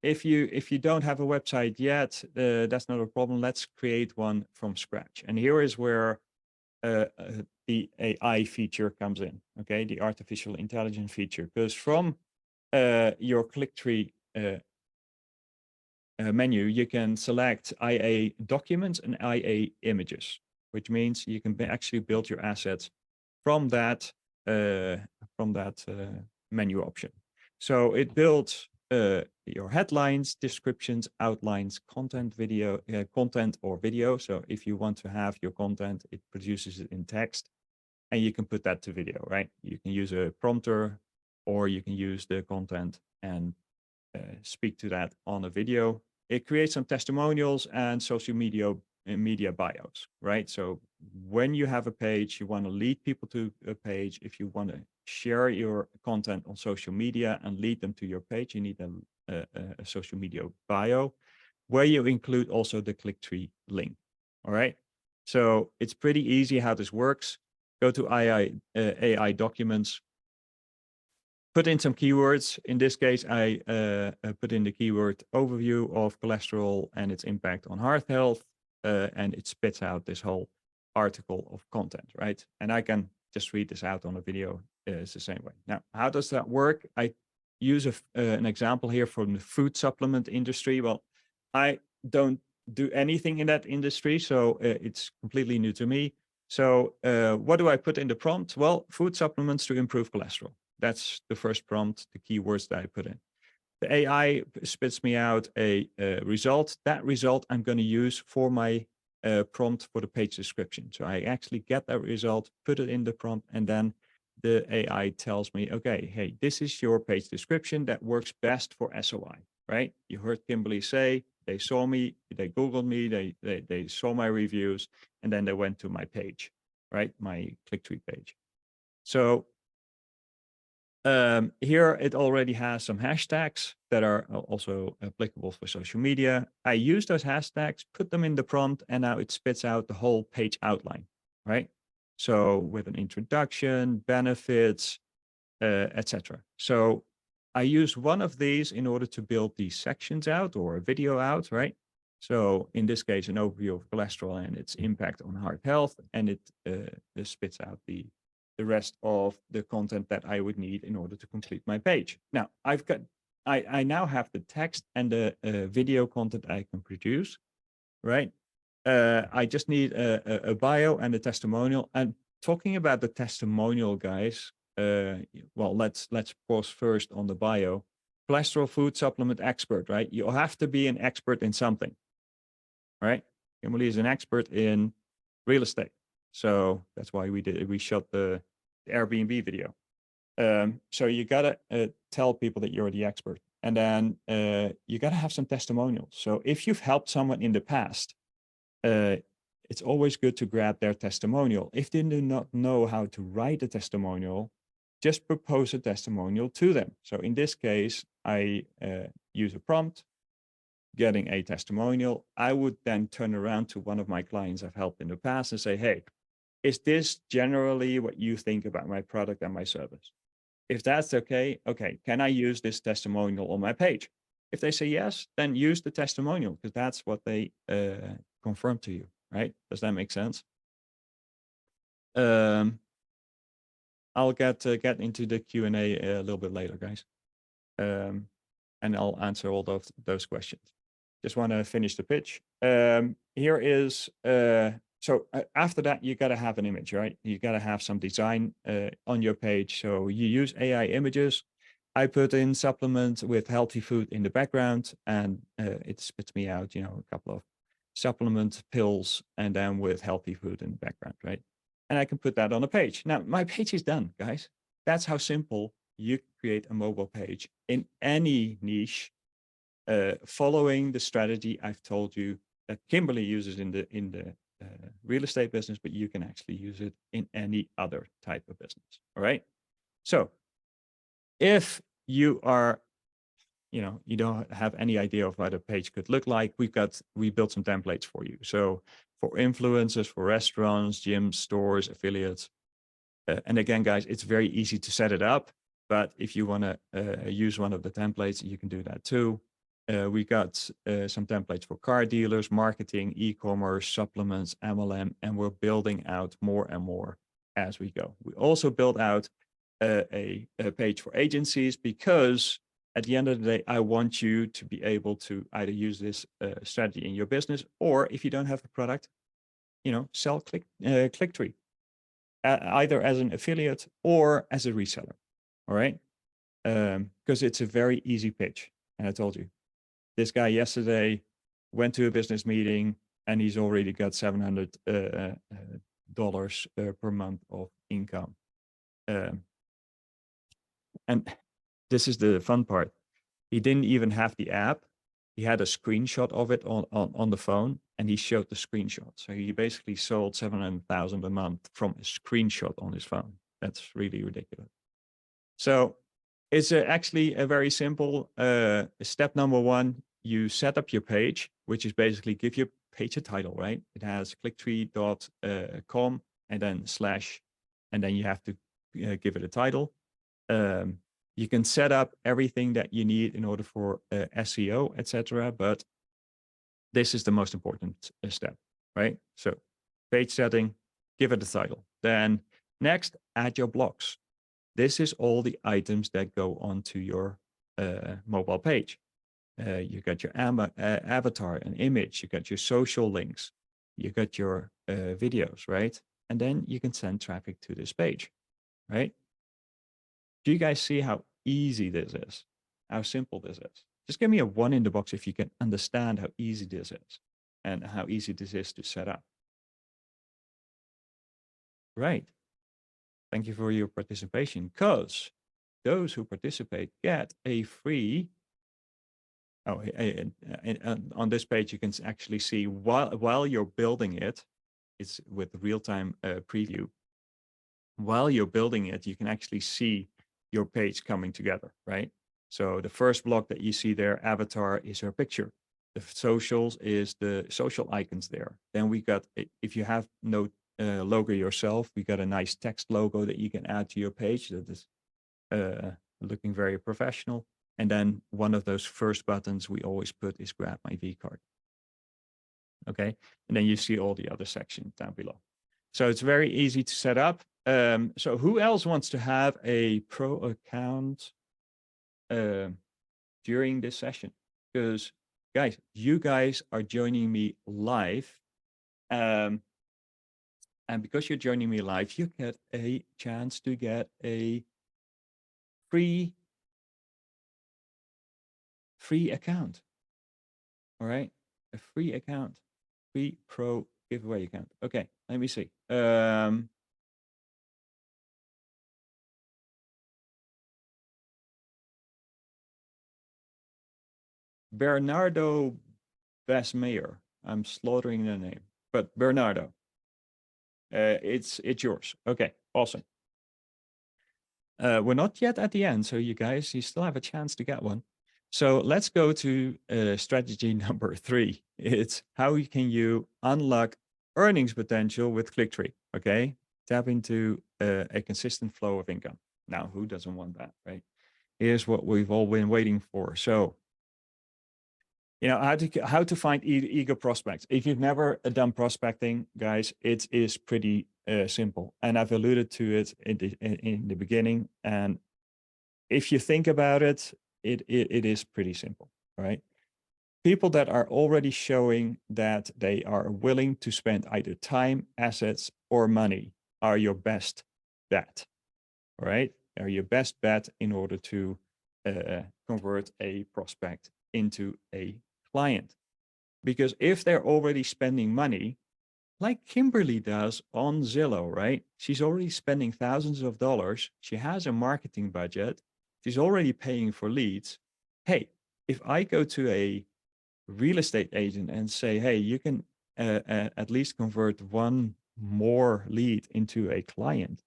if you don't have a website yet, that's not a problem. Let's create one from scratch. And here is where the AI feature comes in. Okay, the artificial intelligence feature, because from your KlickTree menu, you can select IA documents and IA images, which means you can actually build your assets from that menu option. So it builds your headlines, descriptions, outlines, content or video. So if you want to have your content, it produces it in text, and you can put that to video, right? You can use a prompter, or you can use the content and speak to that on a video. It creates some testimonials and social media bios, right? So when you have a page, you want to lead people to a page. If you want to share your content on social media and lead them to your page, you need a social media bio where you include also the KlickTree link. All right. So it's pretty easy how this works. Go to AI documents, put in some keywords. In this case, I put in the keyword overview of cholesterol and its impact on heart health, and it spits out this whole article of content, right? And I can just read this out on a video. It's the same way. Now, how does that work? I use an example here from the food supplement industry. Well, I don't do anything in that industry, so it's completely new to me. So what do I put in the prompt? Well, food supplements to improve cholesterol. That's the first prompt, the keywords that I put in. The AI spits me out a result. That result I'm going to use for my prompt for the page description. So I actually get that result, put it in the prompt, and then the AI tells me, okay, hey, this is your page description that works best for SOI, right? You heard Kimberly say, they saw me, they Googled me, they saw my reviews, and then they went to my page, right? My KlickTree page. So here it already has some hashtags that are also applicable for social media. I use those hashtags, put them in the prompt, and now it spits out the whole page outline, right? So with an introduction, benefits, etc. So I use one of these in order to build these sections out or a video out, right? So in this case, an overview of cholesterol and its impact on heart health, and it spits out the rest of the content that I would need in order to complete my page. Now I now have the text and the video content I can produce, right? I just need a bio and a testimonial. And talking about the testimonial, guys, well, let's pause first on the bio. Cholesterol food supplement expert, right? You have to be an expert in something, right? Kimberly is an expert in real estate. So that's why we shot the Airbnb video. So you gotta tell people that you're the expert, and then you gotta have some testimonials. So if you've helped someone in the past, it's always good to grab their testimonial. If they do not know how to write a testimonial, just propose a testimonial to them. So in this case, I use a prompt, getting a testimonial. I would then turn around to one of my clients I've helped in the past and say, hey, is this generally what you think about my product and my service? If that's okay, can I use this testimonial on my page? If they say yes, then use the testimonial, because that's what they confirm to you, right? Does that make sense? I'll get into the Q&A a little bit later, guys. And I'll answer all those questions. Just want to finish the pitch. Here is, so after that, you got to have an image, right? You got to have some design on your page. So you use AI images. I put in supplement with healthy food in the background, and it spits me out, a couple of supplement pills, and then with healthy food in the background, right? And I can put that on a page. Now, my page is done, guys. That's how simple you create a mobile page in any niche, following the strategy I've told you that Kimberly uses in the real estate business, but you can actually use it in any other type of business. All right. So if you are, you don't have any idea of what a page could look like, we built some templates for you. So for influencers, for restaurants, gyms, stores, affiliates. And again, guys, it's very easy to set it up. But if you want to use one of the templates, you can do that too. We got some templates for car dealers, marketing, e-commerce, supplements, MLM, and we're building out more and more as we go. We also built out a page for agencies, because at the end of the day, I want you to be able to either use this strategy in your business, or if you don't have the product, sell KlickTree, either as an affiliate or as a reseller. All right. Because it's a very easy pitch. And I told you, this guy yesterday went to a business meeting and he's already got $700 per month of income. And this is the fun part. He didn't even have the app. He had a screenshot of it on the phone, and he showed the screenshot. So he basically sold 700,000 a month from a screenshot on his phone. That's really ridiculous. So it's actually a very simple step. Number one, you set up your page, which is basically give your page a title, right? It has klicktree.com and then / and then you have to give it a title. You can set up everything that you need in order for SEO, etc. But this is the most important step, right? So page setting, give it a title. Then next, add your blocks. This is all the items that go onto your mobile page. You got your avatar, an image, you got your social links, you got your videos, right? And then you can send traffic to this page, right? Do you guys see how easy this is? How simple this is? Just give me a 1 in the box if you can understand how easy this is and how easy this is to set up. Right. Thank you for your participation, because those who participate get a free. On this page, you can actually see while you're building it, it's with real-time preview. While you're building it, you can actually see your page coming together, right? So the first block that you see there, avatar, is her picture. The socials is the social icons there. Then we got, if you have no logo yourself, we got a nice text logo that you can add to your page that is looking very professional. And then one of those first buttons we always put is grab my V card. Okay, and then you see all the other sections down below. So it's very easy to set up. So who else wants to have a pro account during this session? Because guys, you guys are joining me live. And because you're joining me live, you get a chance to get a free account. All right, a free account, free pro giveaway account. Okay, let me see. Bernardo Besmeyer. I'm slaughtering the name, but Bernardo, it's yours. Okay, awesome. We're not yet at the end, so you guys, you still have a chance to get one. So let's go to strategy number 3. It's how can you unlock earnings potential with KlickTree, okay? Tap into a consistent flow of income. Now, who doesn't want that, right? Here's what we've all been waiting for. So, how to find eager prospects. If you've never done prospecting, guys, it is pretty simple. And I've alluded to it in the beginning. And if you think about it, it is pretty simple, right? People that are already showing that they are willing to spend either time, assets, or money are your best bet, all right? Are your best bet in order to convert a prospect into a client. Because if they're already spending money, like Kimberly does on Zillow, right? She's already spending thousands of dollars. She has a marketing budget. She's already paying for leads. Hey, if I go to a real estate agent and say, hey, you can at least convert one more lead into a client,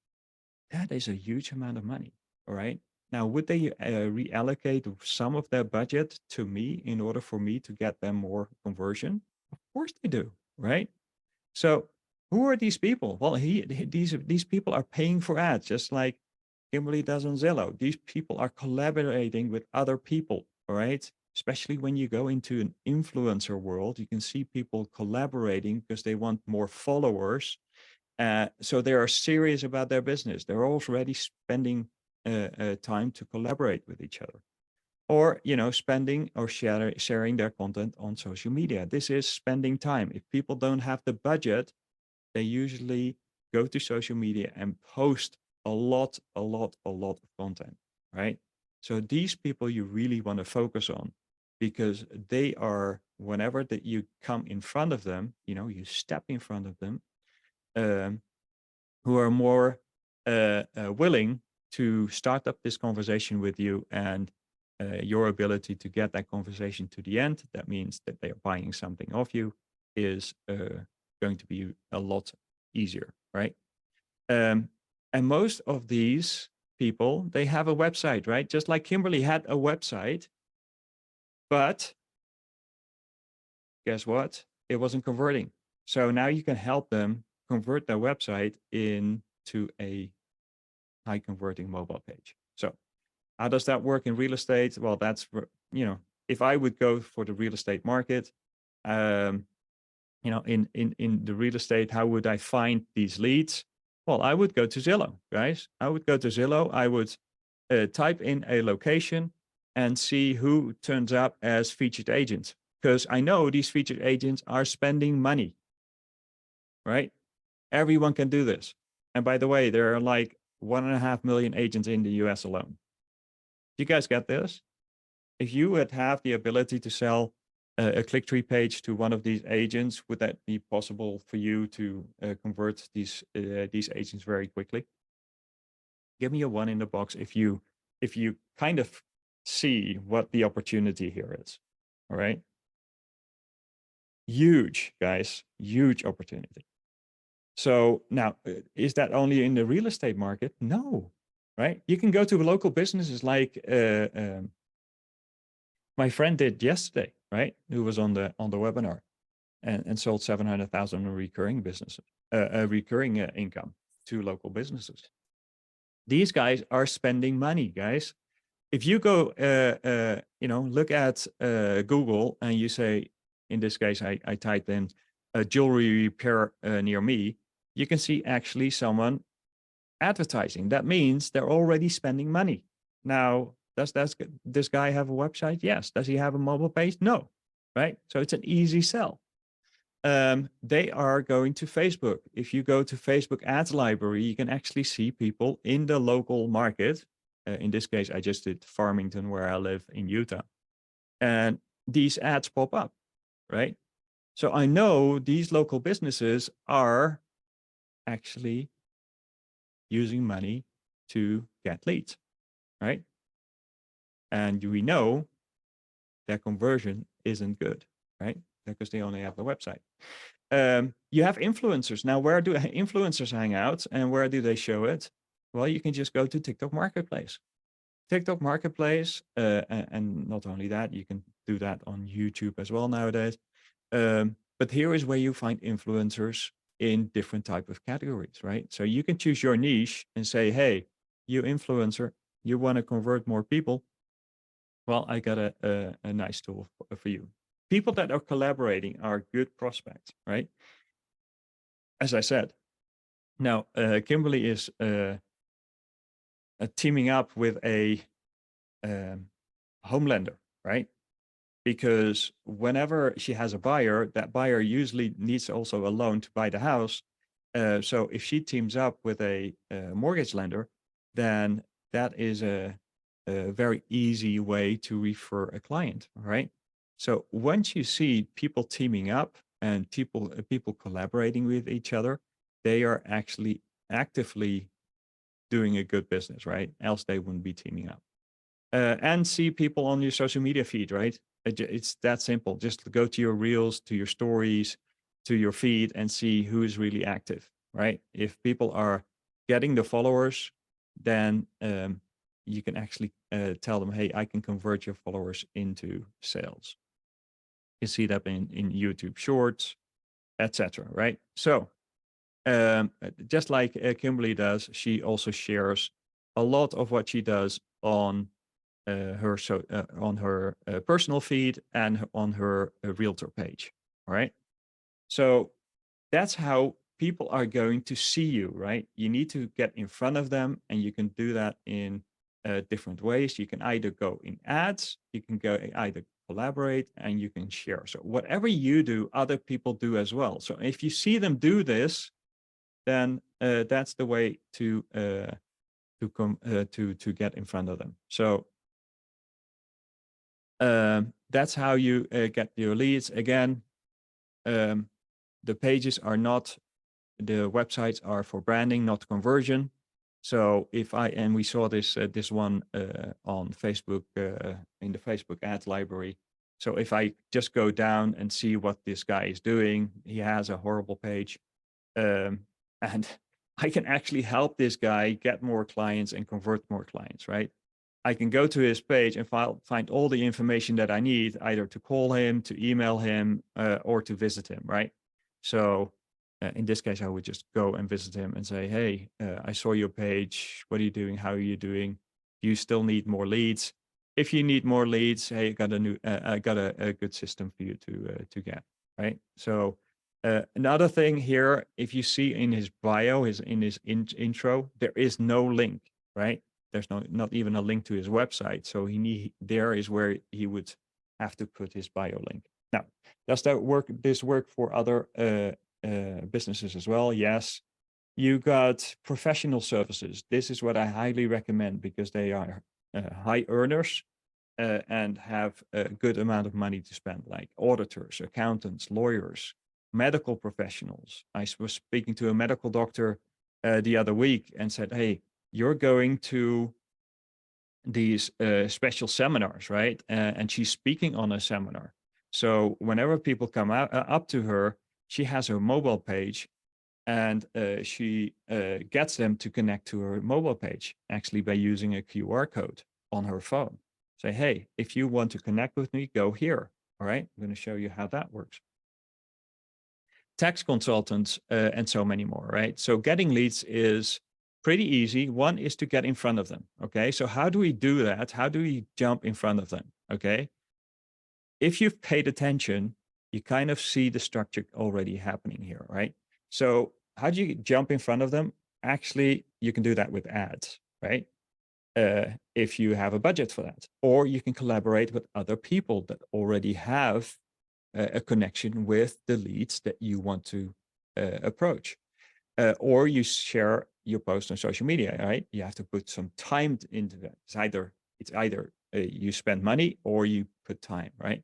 that is a huge amount of money, all right? Now, would they reallocate some of their budget to me in order for me to get them more conversion? Of course they do, right? So who are these people? Well, these people are paying for ads, just like Kimberly does on Zillow. These people are collaborating with other people, all right? Especially when you go into an influencer world, you can see people collaborating because they want more followers. So they are serious about their business. They're already spending time to collaborate with each other, or spending or sharing their content on social media. This is spending time. If people don't have the budget, they usually go to social media and post a lot of content, right? So these people you really want to focus on, because they are, whenever that you come in front of them, you step in front of them, who are more willing to start up this conversation with you, and your ability to get that conversation to the end, that means that they are buying something off you, is going to be a lot easier, right? And most of these people, they have a website, right? Just like Kimberly had a website, but guess what? It wasn't converting. So now you can help them convert their website into a high converting mobile page. So how does that work in real estate? Well, that's, if I would go for the real estate market, in the real estate, how would I find these leads? Well, I would go to Zillow, guys. I would go to Zillow. I would type in a location and see who turns up as featured agents, because I know these featured agents are spending money, right? Everyone can do this. And by the way, there are like 1.5 million agents in the US alone. You guys get this? If you would have the ability to sell a KlickTree page to one of these agents, would that be possible for you to convert these agents very quickly? Give me a 1 in the box if you kind of see what the opportunity here is. All right. Huge, guys, huge opportunity. So now, is that only in the real estate market? No, right? You can go to local businesses like my friend did yesterday, right? Who was on the webinar and sold 700,000 in recurring businesses, recurring income to local businesses. These guys are spending money, guys. If you go, look at Google and you say, in this case, I typed in a jewelry repair near me, you can see actually someone advertising. That means they're already spending money. Now, does this guy have a website? Yes. Does he have a mobile page? No. Right? So it's an easy sell. They are going to Facebook. If you go to Facebook ads library, you can actually see people in the local market. In this case, I just did Farmington, where I live in Utah. And these ads pop up, right? So I know these local businesses are actually using money to get leads, right? And we know their conversion isn't good, right? Because they only have the website. You have influencers. Now, where do influencers hang out and where do they show it? Well, you can just go to TikTok Marketplace. TikTok Marketplace, and not only that, you can do that on YouTube as well nowadays. But here is where you find influencers in different type of categories, right? So you can choose your niche and say, hey, you influencer, you want to convert more people. Well, I got a nice tool for you. People that are collaborating are good prospects, right? As I said, now Kimberly is teaming up with a home lender, right? Because whenever she has a buyer, that buyer usually needs also a loan to buy the house. So if she teams up with a mortgage lender, then that is a very easy way to refer a client, right? So once you see people teaming up and people collaborating with each other, they are actually actively doing a good business, right? Else they wouldn't be teaming up. And see people on your social media feed, right? It's that simple. Just go to your reels, to your stories, to your feed, and see who is really active, right? If people are getting the followers, then you can actually tell them, hey, I can convert your followers into sales. You see that in YouTube Shorts, etc. Right? So just like Kimberly does, she also shares a lot of what she does on her personal feed and on her realtor page. All right. So that's how people are going to see you, right? You need to get in front of them, and you can do that in different ways. You can either go in ads, you can go either collaborate, and you can share. So whatever you do, other people do as well. So if you see them do this, then that's the way to get in front of them. So that's how you get your leads. Again, the pages are not, the websites are for branding, not conversion. So if and we saw this this one on Facebook in the Facebook ad library. So if I just go down and see what this guy is doing, he has a horrible page, and I can actually help this guy get more clients and convert more clients, right? I can go to his page and find all the information that I need, either to call him, to email him, or to visit him, right? So in this case, I would just go and visit him and say, hey, I saw your page. What are you doing? How are you doing? Do you still need more leads? If you need more leads, hey, I got a good system for you to get, right? So another thing here, if you see in his bio, in his intro, there is no link, right? There's not even a link to his website. So there is where he would have to put his bio link. Now, does that work? This work for other businesses as well? Yes. You got professional services. This is what I highly recommend because they are high earners and have a good amount of money to spend, like auditors, accountants, lawyers, medical professionals. I was speaking to a medical doctor the other week and said, hey, you're going to these special seminars, right? And she's speaking on a seminar. So whenever people come up to her, she has her mobile page, and she gets them to connect to her mobile page, actually by using a QR code on her phone. Say, hey, if you want to connect with me, go here. All right, I'm going to show you how that works. Tax consultants and so many more, right? So getting leads is pretty easy. One is to get in front of them. Okay, so how do we do that? How do we jump in front of them? Okay, if you've paid attention, you kind of see the structure already happening here, right? So how do you jump in front of them? Actually, you can do that with ads, right? If you have a budget for that, or you can collaborate with other people that already have a connection with the leads that you want to approach. Or you share your post on social media, right? You have to put some time into that. It's either you spend money or you put time, right?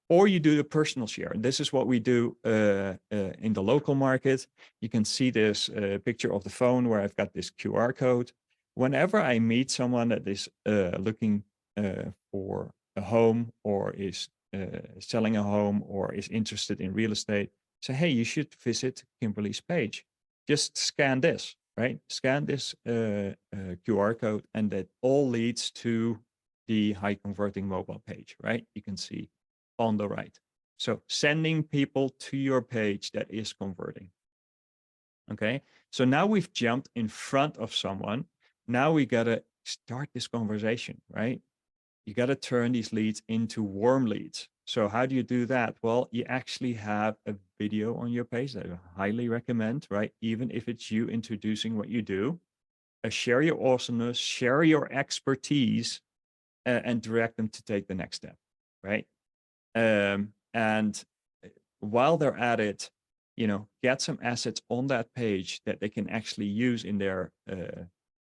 Or you do the personal share. And this is what we do in the local market. You can see this picture of the phone where I've got this QR code. Whenever I meet someone that is looking for a home, or is selling a home, or is interested in real estate, say, hey, you should visit Kimberly's page. Just scan this, right? Scan this QR code, and that all leads to the high converting mobile page, right? You can see on the right. So sending people to your page that is converting. Okay, so now we've jumped in front of someone. Now we got to start this conversation, right? You got to turn these leads into warm leads. So how do you do that? Well, you actually have a video on your page that I highly recommend, right? Even if it's you introducing what you do, share your awesomeness, share your expertise, and direct them to take the next step, right? And while they're at it, get some assets on that page that they can actually use in their,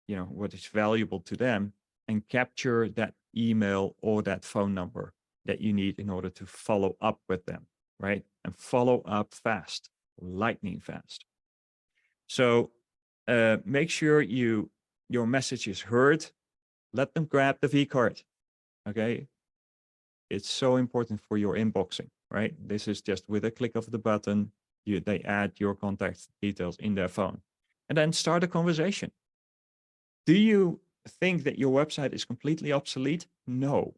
what is valuable to them, and capture that email or that phone number that you need in order to follow up with them, right? And follow up fast, lightning fast. So make sure your message is heard. Let them grab the V card, okay? It's so important for your inboxing, right? This is just with a click of the button, they add your contact details in their phone, and then start a conversation. Do you think that your website is completely obsolete? No,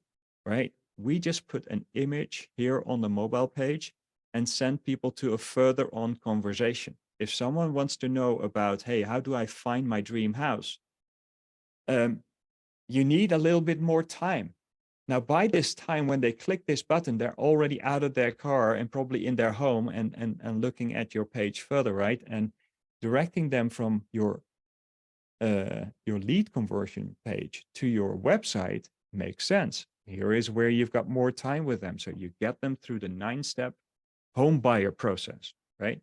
right? We just put an image here on the mobile page and send people to a further on conversation. If someone wants to know about, hey, how do I find my dream house? You need a little bit more time. Now, by this time, when they click this button, they're already out of their car and probably in their home and looking at your page further, right? And directing them from your lead conversion page to your website makes sense. Here is where you've got more time with them. So you get them through the 9-step home buyer process, right?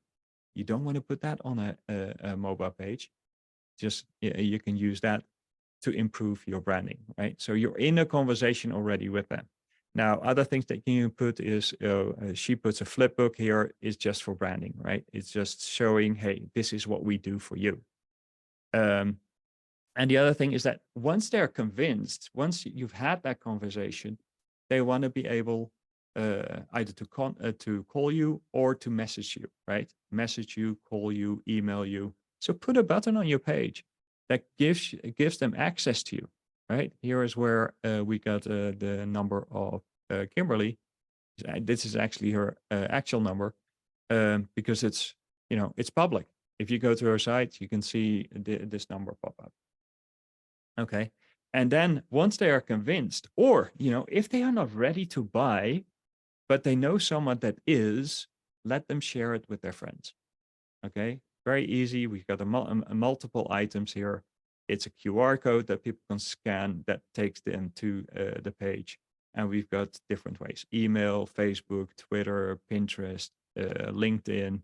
You don't want to put that on a mobile page. Just you can use that to improve your branding, right? So you're in a conversation already with them. Now, other things that you can put is, she puts a flip book here, is just for branding, right? It's just showing, hey, this is what we do for you. And the other thing is that once they're convinced, once you've had that conversation, they want to be able either to call you or to message you, right? Message you, call you, email you. So put a button on your page that gives them access to you, right? Here is where we got the number of Kimberly. This is actually her actual number because it's public. If you go to her site, you can see this number pop up. Okay, and then once they are convinced, or if they are not ready to buy, but they know someone that is, let them share it with their friends. Okay. Very easy. We've got multiple items here. It's a QR code that people can scan that takes them to the page. And we've got different ways: email, Facebook, Twitter, Pinterest, LinkedIn,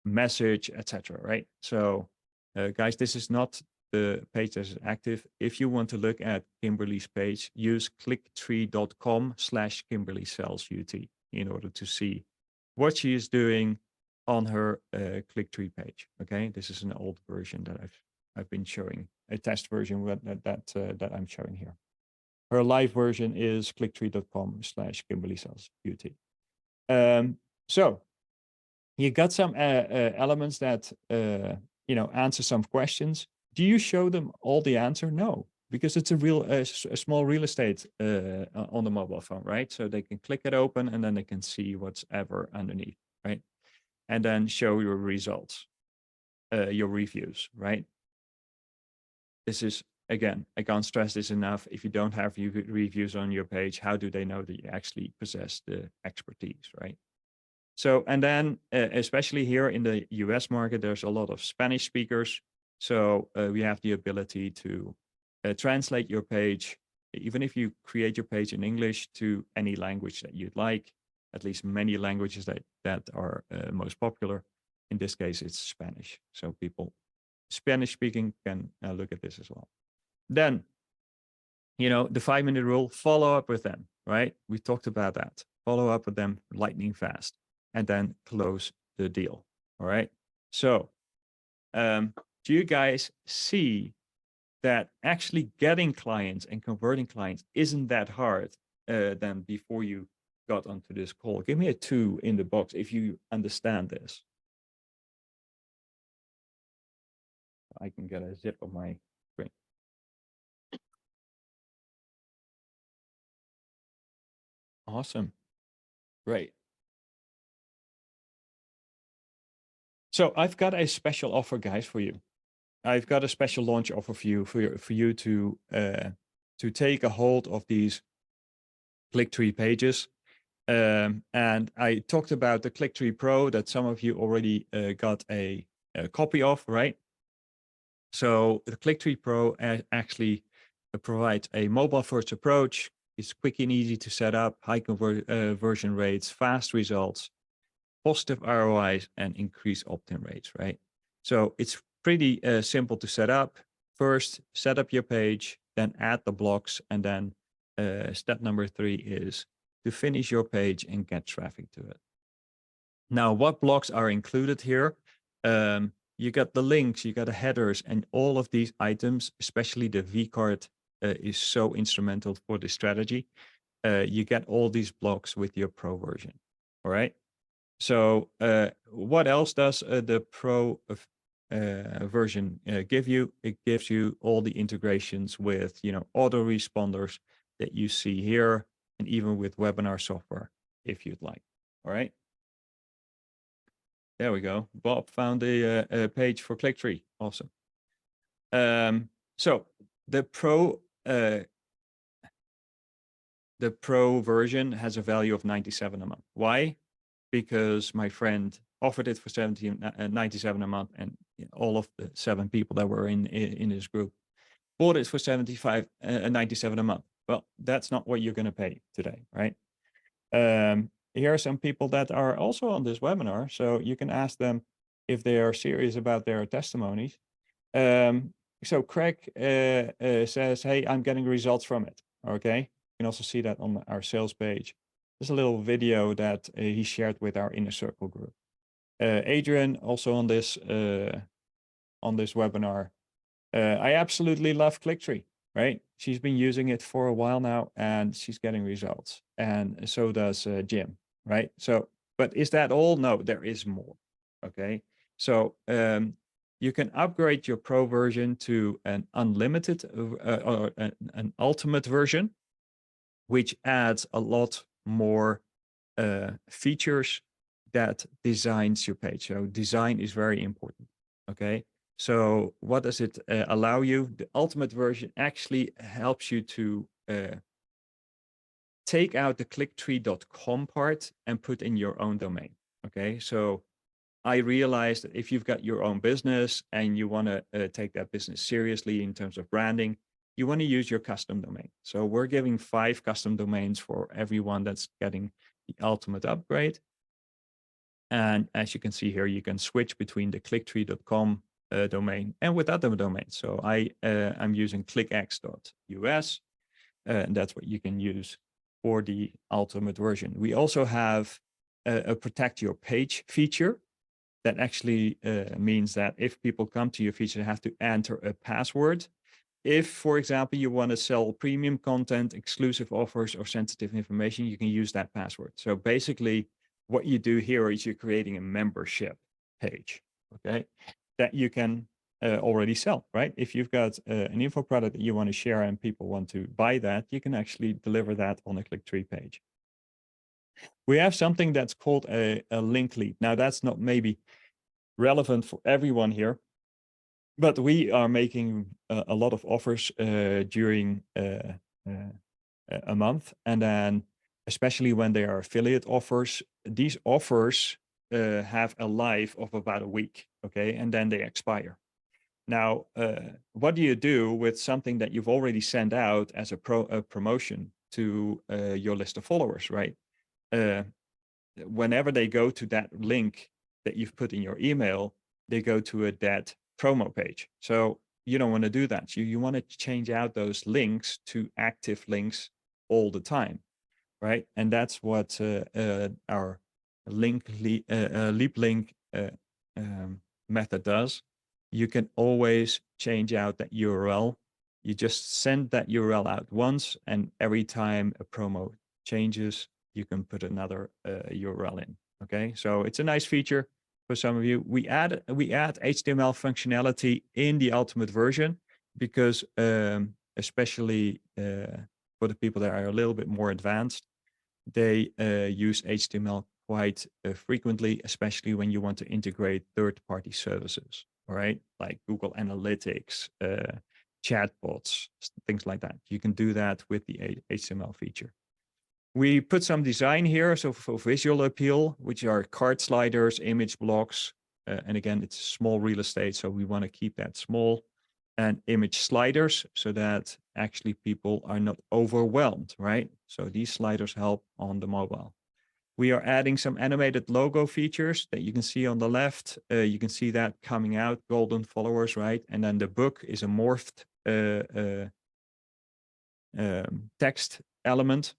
message, etc. Right? So guys, this is not the page that is active. If you want to look at Kimberly's page, use klicktree.com/KimberlySellsUT in order to see what she is doing on her KlickTree page. Okay, this is an old version that I've been showing, a test version that I'm showing here. Her live version is klicktree.com/KimberlySellsUT. So you got some elements that answer some questions. Do you show them all the answer? No, because it's a small real estate on the mobile phone, right? So they can click it open and then they can see what's ever underneath, right? And then show your results, your reviews, right? This is, again, I can't stress this enough. If you don't have reviews on your page, how do they know that you actually possess the expertise, right? So, and then especially here in the US market, there's a lot of Spanish speakers. So we have the ability to translate your page, even if you create your page in English, to any language that you'd like, at least many languages that are most popular. In this case, it's Spanish. So people Spanish speaking can look at this as well. Then, the 5-minute rule, follow up with them, right? We talked about that. Follow up with them lightning fast and then close the deal. All right. So do you guys see that actually getting clients and converting clients isn't that hard than before you got onto this call? Give me a 2 in the box if you understand this. I can get a zip of my screen. Awesome. Great. So I've got a special offer, guys, for you. I've got a special launch offer for you to take a hold of these KlickTree pages. And I talked about the KlickTree Pro that some of you already got a copy of, right? So the KlickTree Pro actually provides a mobile-first approach. It's quick and easy to set up, high conversion rates, fast results, positive ROIs, and increased opt-in rates, right? So it's pretty simple to set up. First, set up your page, then add the blocks, and then step number 3 is to finish your page and get traffic to it. Now, what blocks are included here? You got the links, you got the headers, and all of these items, especially the V-card is so instrumental for the strategy. You get all these blocks with your Pro version, all right? So what else does the Pro version give you? It gives you all the integrations with, autoresponders that you see here, and even with webinar software, if you'd like. All right. There we go. Bob found a page for KlickTree. Awesome. So the pro version has a value of 97 a month. Why? Because my friend offered it for 97 a month, and all of the 7 people that were in his group bought it for 97 a month. Well, that's not what you're going to pay today, right? Here are some people that are also on this webinar, so you can ask them if they are serious about their testimonies. So Craig says, hey, I'm getting results from it. Okay, you can also see that on our sales page. There's a little video that he shared with our inner circle group. Adrian also on this webinar. I absolutely love KlickTree, right? She's been using it for a while now, and she's getting results, and so does Jim, right? So, but is that all? No, there is more. Okay, so you can upgrade your pro version to an unlimited or an ultimate version, which adds a lot more features that designs your page. So design is very important. Okay. So what does it allow you? The ultimate version actually helps you to take out the klicktree.com part and put in your own domain. Okay. So I realized that if you've got your own business and you want to take that business seriously in terms of branding, you want to use your custom domain. So we're giving 5 custom domains for everyone that's getting the ultimate upgrade. And as you can see here, you can switch between the klicktree.com domain and with other domains. So I'm using KlickX.us, and that's what you can use for the ultimate version. We also have a protect your page feature. That actually means that if people come to your feature, they have to enter a password. If, for example, you want to sell premium content, exclusive offers, or sensitive information, you can use that password. So basically, what you do here is you're creating a membership page, okay, that you can already sell, right? If you've got an info product that you want to share and people want to buy that, you can actually deliver that on a KlickTree page. We have something that's called a link lead. Now, that's not maybe relevant for everyone here, but we are making a lot of offers during a month, and then especially when they are affiliate offers, these offers have a life of about a week, okay, and then they expire. Now, what do you do with something that you've already sent out as a promotion to your list of followers, right? Whenever they go to that link that you've put in your email, they go to that promo page. So you don't want to do that. You want to change out those links to active links all the time, right? And that's what our leap link method does. You can always change out that URL. You just send that URL out once, and every time a promo changes, you can put another URL in. Okay, so it's a nice feature for some of you. We add HTML functionality in the ultimate version because especially for the people that are a little bit more advanced, they use HTML quite frequently, especially when you want to integrate third-party services, all right, like Google Analytics, chatbots, things like that. You can do that with the HTML feature. We put some design here, so for visual appeal, which are card sliders, image blocks, and again, it's small real estate, so we want to keep that small, and image sliders so that actually people are not overwhelmed, right? So these sliders help on the mobile. We are adding some animated logo features that you can see on the left. You can see that coming out, golden followers, right? And then the book is a morphed text element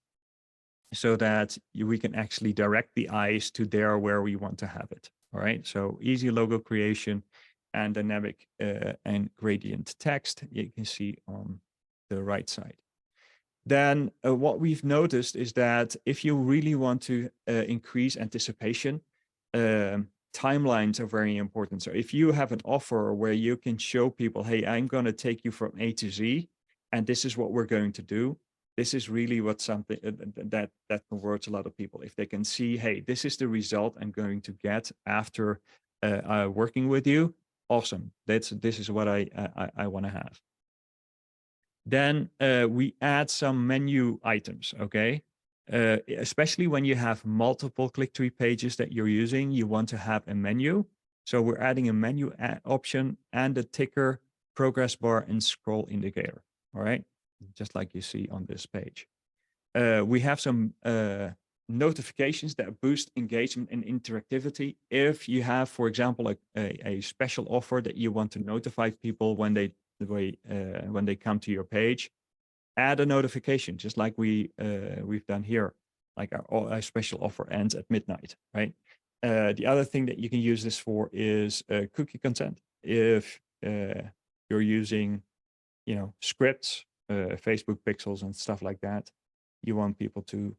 so that we can actually direct the eyes to there where we want to have it. All right, so easy logo creation and dynamic and gradient text you can see on the right side. Then what we've noticed is that if you really want to increase anticipation, timelines are very important. So if you have an offer where you can show people, hey, I'm going to take you from A to Z, and this is what we're going to do. This is really what something that converts a lot of people. If they can see, hey, this is the result I'm going to get after working with you. Awesome. This is what I want to have. Then we add some menu items, okay? Especially when you have multiple KlickTree pages that you're using, you want to have a menu. So we're adding a menu option and a ticker, progress bar, and scroll indicator, all right? Just like you see on this page. We have some notifications that boost engagement and interactivity. If you have, for example, a special offer that you want to notify people when they come to your page, add a notification, just like we've done here. Like our special offer ends at midnight, right? The other thing that you can use this for is cookie consent. If you're using, scripts, Facebook pixels and stuff like that, you want people to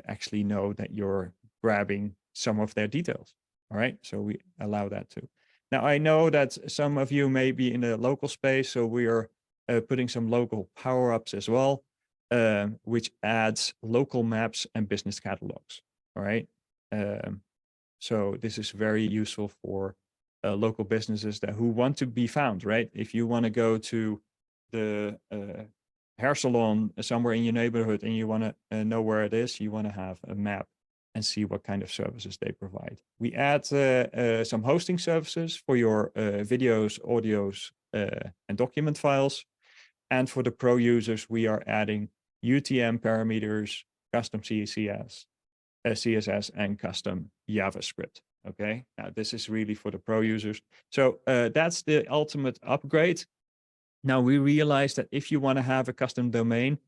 actually know that you're grabbing some of their details. All right, so we allow that too. Now, I know that some of you may be in the local space, so we are putting some local power-ups as well, which adds local maps and business catalogs. All right, so this is very useful for local businesses who want to be found, right? If you want to go to the hair salon somewhere in your neighborhood and you want to know where it is, you want to have a map and see what kind of services they provide. We add some hosting services for your videos, audios, and document files. And for the pro users, we are adding UTM parameters, custom CSS, and custom JavaScript. Okay, now this is really for the pro users. So that's the ultimate upgrade. Now we realize that if you want to have a custom domain,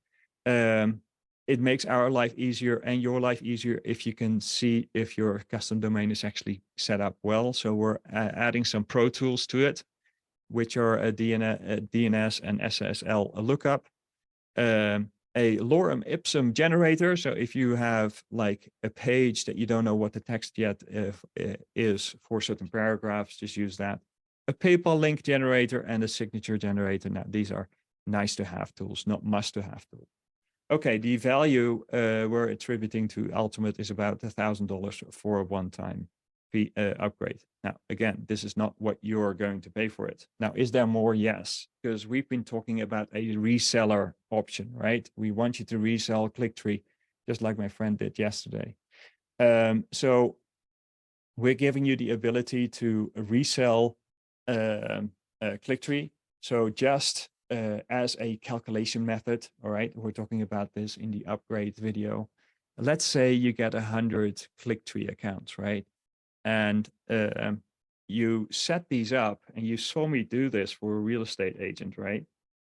it makes our life easier and your life easier if you can see if your custom domain is actually set up well. So we're adding some pro tools to it, which are a DNS and SSL lookup, a lorem ipsum generator. So if you have like a page that you don't know what the text yet is for certain paragraphs, just use that. A PayPal link generator and a signature generator. Now, these are nice to have tools, not must to have tools. Okay, the value we're attributing to Ultimate is about $1,000 for a one-time fee upgrade. Now, again, this is not what you're going to pay for it. Now, is there more? Yes, because we've been talking about a reseller option, right? We want you to resell KlickTree, just like my friend did yesterday. So we're giving you the ability to resell KlickTree. So just as a calculation method, all right, we're talking about this in the upgrade video. Let's say you get 100 KlickTree accounts, right? And you set these up, and you saw me do this for a real estate agent, right?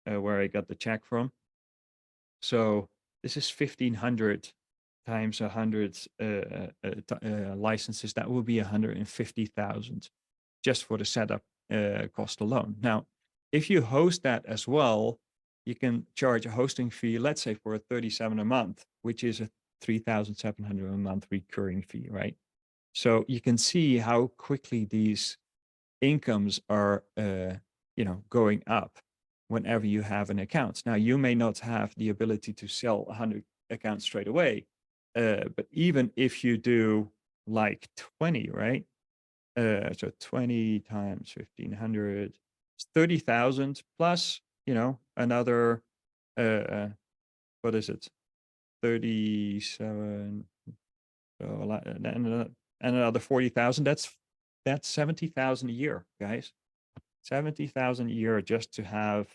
Where I got the check from. So this is 1,500 times 100 licenses. That will be 150,000 just for the setup cost alone. Now, if you host that as well, you can charge a hosting fee, let's say for a $37 a month, which is a $3,700 a month recurring fee, right? So you can see how quickly these incomes are, going up whenever you have an account. Now, you may not have the ability to sell 100 accounts straight away, but even if you do like 20, right? So 20 times 1,500, it's 30,000 plus, another, what is it? 37, so and another 40,000. That's 70,000 a year, guys. 70,000 a year just to have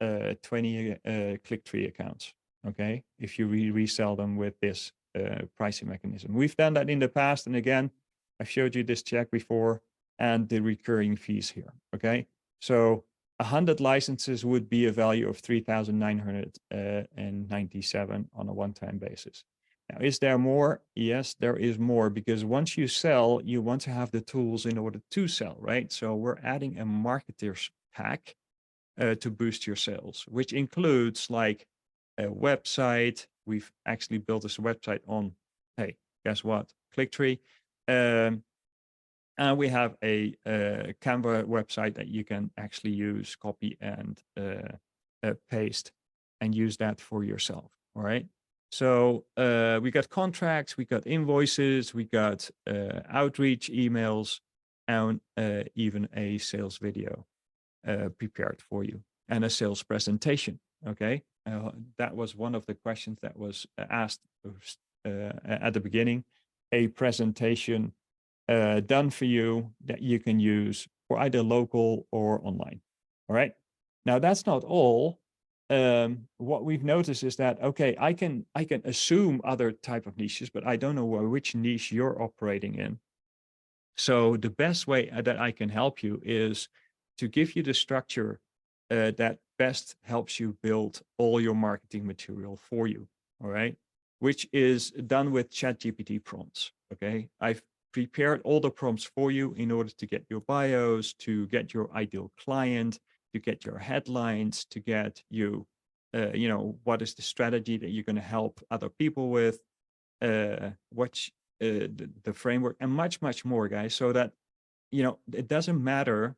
20 KlickTree accounts. Okay, if you resell them with this pricing mechanism. We've done that in the past, and again, I've showed you this check before and the recurring fees here. Okay, so 100 licenses would be a value of 3,997 on a one-time basis. Now, is there more? Yes, there is more, because once you sell, you want to have the tools in order to sell, right? So we're adding a marketer's pack to boost your sales, which includes like a website. We've actually built this website on, hey, guess what? KlickTree. And we have a Canva website that you can actually use, copy and paste and use that for yourself. All right. So we got contracts, we got invoices, we got outreach emails, and even a sales video prepared for you and a sales presentation. Okay. That was one of the questions that was asked at the beginning. A presentation done for you that you can use for either local or online. All right. Now that's not all. What we've noticed is that, okay, I can assume other type of niches, but I don't know which niche you're operating in. So the best way that I can help you is to give you the structure that best helps you build all your marketing material for you. All right. Which is done with ChatGPT prompts. Okay. I've prepared all the prompts for you in order to get your bios, to get your ideal client, to get your headlines, to get you, what is the strategy that you're going to help other people with, what's the framework, and much, much more, guys, so that, it doesn't matter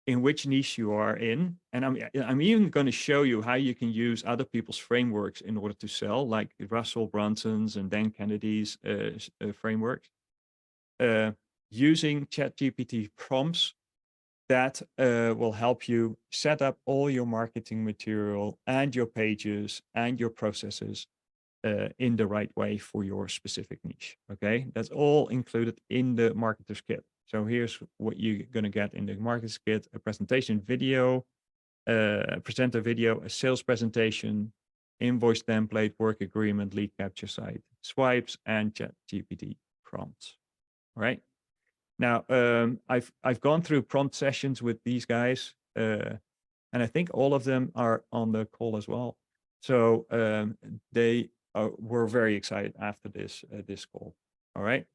in which niche you are in. And I'm even going to show you how you can use other people's frameworks in order to sell, like Russell Brunson's and Dan Kennedy's frameworks, using ChatGPT prompts that will help you set up all your marketing material and your pages and your processes in the right way for your specific niche. Okay, that's all included in the Marketer's Kit. So here's what you're going to get in the Marketer's Kit: a presentation video, a presenter video, a sales presentation, invoice template, work agreement, lead capture site, swipes, and ChatGPT prompts. All right. Now, I've gone through prompt sessions with these guys, and I think all of them are on the call as well. So they were very excited after this call. All right.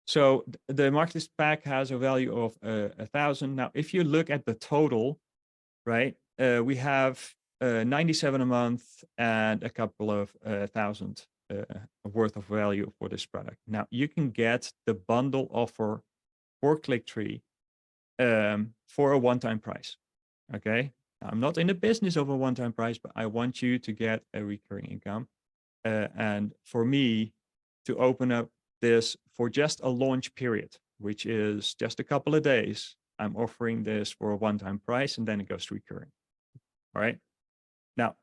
So the Marketer's Pack has a value of 1,000. Now, if you look at the total, right, we have 97 a month and a couple of thousand worth of value for this product. Now, you can get the bundle offer for KlickTree for a one-time price. Okay. I'm not in the business of a one-time price, but I want you to get a recurring income. And for me to open up this for just a launch period, which is just a couple of days, I'm offering this for a one-time price, and then it goes to recurring. All right. Now,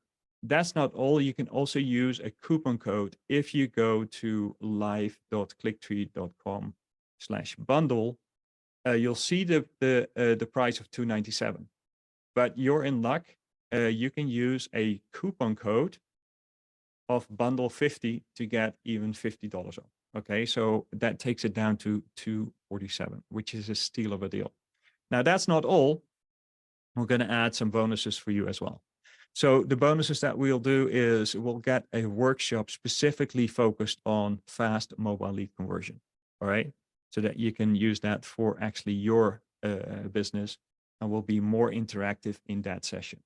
that's not all. You can also use a coupon code if you go to live.klicktree.com/bundle. You'll see the price of $297, but you're in luck. You can use a coupon code of bundle 50 to get even $50 off. Okay, so that takes it down to $247, which is a steal of a deal. Now, that's not all. We're going to add some bonuses for you as well. So the bonuses that we'll do is we'll get a workshop specifically focused on fast mobile lead conversion. All right, so that you can use that for actually your business, and will be more interactive in that session.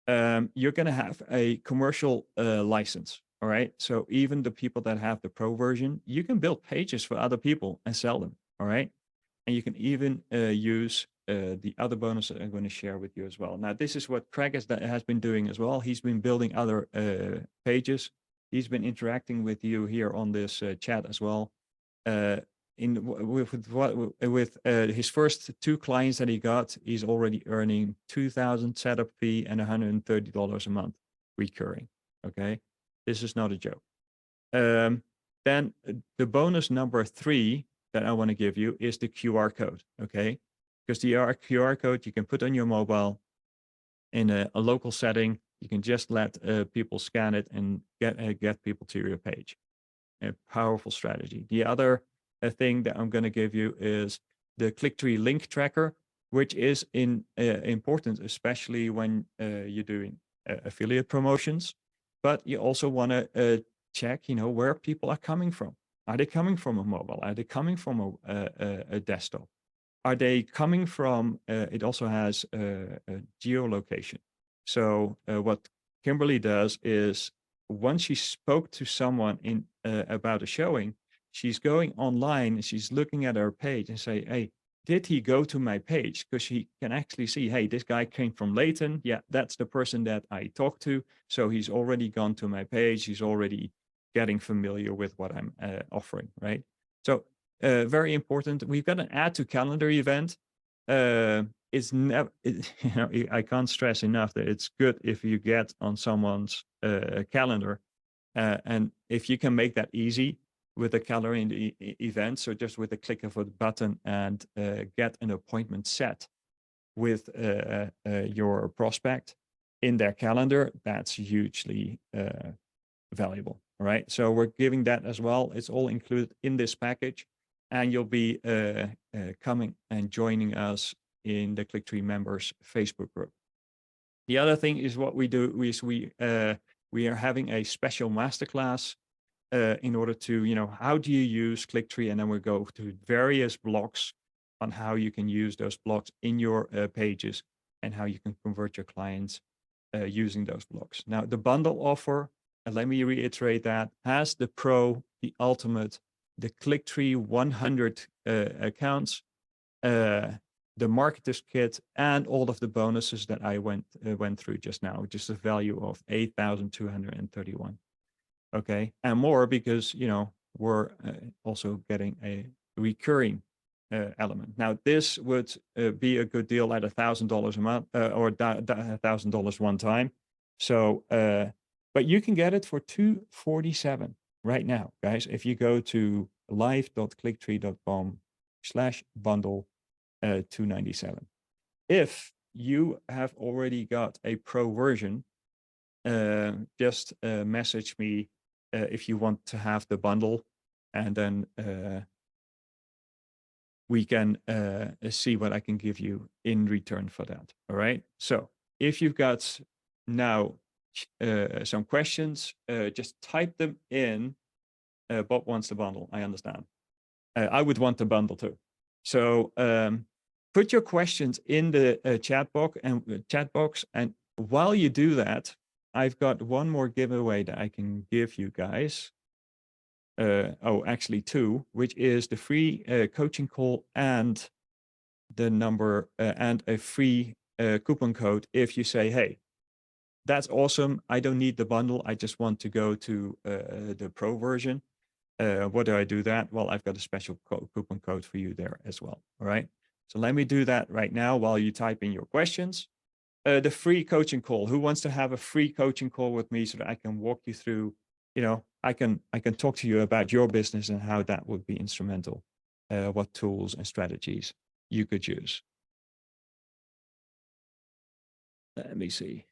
You're going to have a commercial license. All right. So even the people that have the pro version, you can build pages for other people and sell them. All right. And you can even use the other bonus that I'm going to share with you as well. Now, this is what Craig has been doing as well. He's been building other pages. He's been interacting with you here on this chat as well. With his first 2 clients that he got, he's already earning $2,000 setup fee and $130 a month recurring. Okay, this is not a joke. Then the bonus number 3 that I want to give you is the QR code. Okay, because the QR code you can put on your mobile in a local setting. You can just let people scan it and get people to your page. A powerful strategy. The other thing that I'm going to give you is the KlickTree link tracker, which is important, especially when you're doing affiliate promotions. But you also want to check, where people are coming from. Are they coming from a mobile? Are they coming from a desktop? Are they coming from? It also has a geolocation. So what Kimberly does is, once she spoke to someone about a showing, she's going online and she's looking at her page and say, hey, did he go to my page? Because she can actually see, hey, this guy came from Leighton. Yeah, that's the person that I talked to. So he's already gone to my page. He's already getting familiar with what I'm offering, right? So very important. We've got an add to calendar event. It's never, I can't stress enough that it's good if you get on someone's calendar. And if you can make that easy with a calendar in the event, so just with a click of a button and get an appointment set with your prospect in their calendar, that's hugely valuable. All right, so we're giving that as well. It's all included in this package, and you'll be coming and joining us in the KlickTree members Facebook group. The other thing is what we do is we are having a special masterclass in order to, how do you use KlickTree? And then we'll go to various blocks on how you can use those blocks in your pages and how you can convert your clients using those blocks. Now, the bundle offer, and let me reiterate that, has the Pro, the Ultimate, the KlickTree 100 accounts, the marketer's kit, and all of the bonuses that I went through just now, which is a value of 8,231. Okay, and more because we're also getting a recurring element. Now, this would be a good deal at $1,000 a month or $1,000 one time. So, but you can get it for $247 right now, guys. If you go to live.klicktree.com/bundle 297. If you have already got a pro version, just message me if you want to have the bundle, and then we can see what I can give you in return for that. All right. So if you've got now some questions, just type them in. Bob wants the bundle. I understand. I would want the bundle too. So put your questions in the chat box, and while you do that, I've got one more giveaway that I can give you guys. Actually two, which is the free coaching call and the number and a free coupon code. If you say, hey, that's awesome, I don't need the bundle, I just want to go to the pro version. What do I do that? Well, I've got a special coupon code for you there as well. All right. So let me do that right now while you type in your questions. The free coaching call. Who wants to have a free coaching call with me so that I can walk you through, I can talk to you about your business and how that would be instrumental, what tools and strategies you could use. Let me see.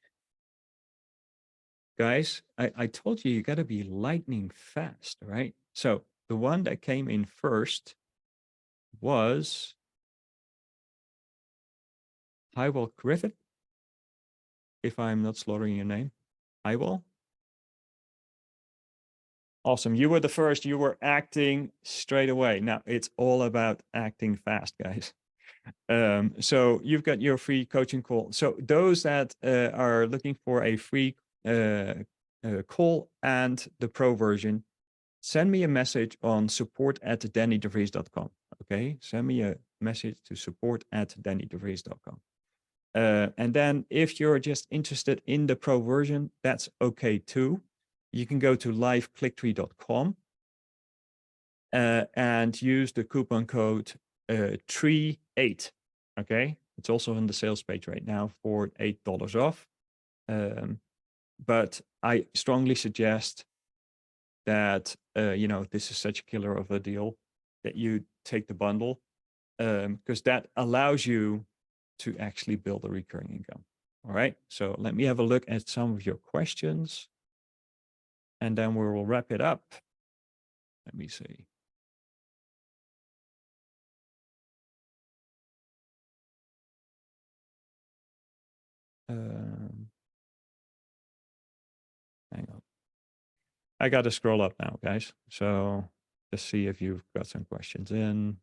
Guys, I told you got to be lightning fast, right? So the one that came in first was Hywell Griffith, if I'm not slaughtering your name. Hywell. Awesome. You were the first. You were acting straight away. Now it's all about acting fast, guys. So you've got your free coaching call. So those that are looking for a free call and the pro version, send me a message on support@dannydevries.com. Okay, send me a message to support@dannydevries.com. And then if you're just interested in the pro version, that's okay too. You can go to liveklicktree.com and use the coupon code TREE8. Okay, it's also on the sales page right now for $8 off. But I strongly suggest that this is such a killer of a deal that you take the bundle, because that allows you to actually build a recurring income. All right, so let me have a look at some of your questions, and then we will wrap it up. Let me see. Hang on. I got to scroll up now, guys. So let's see if you've got some questions in.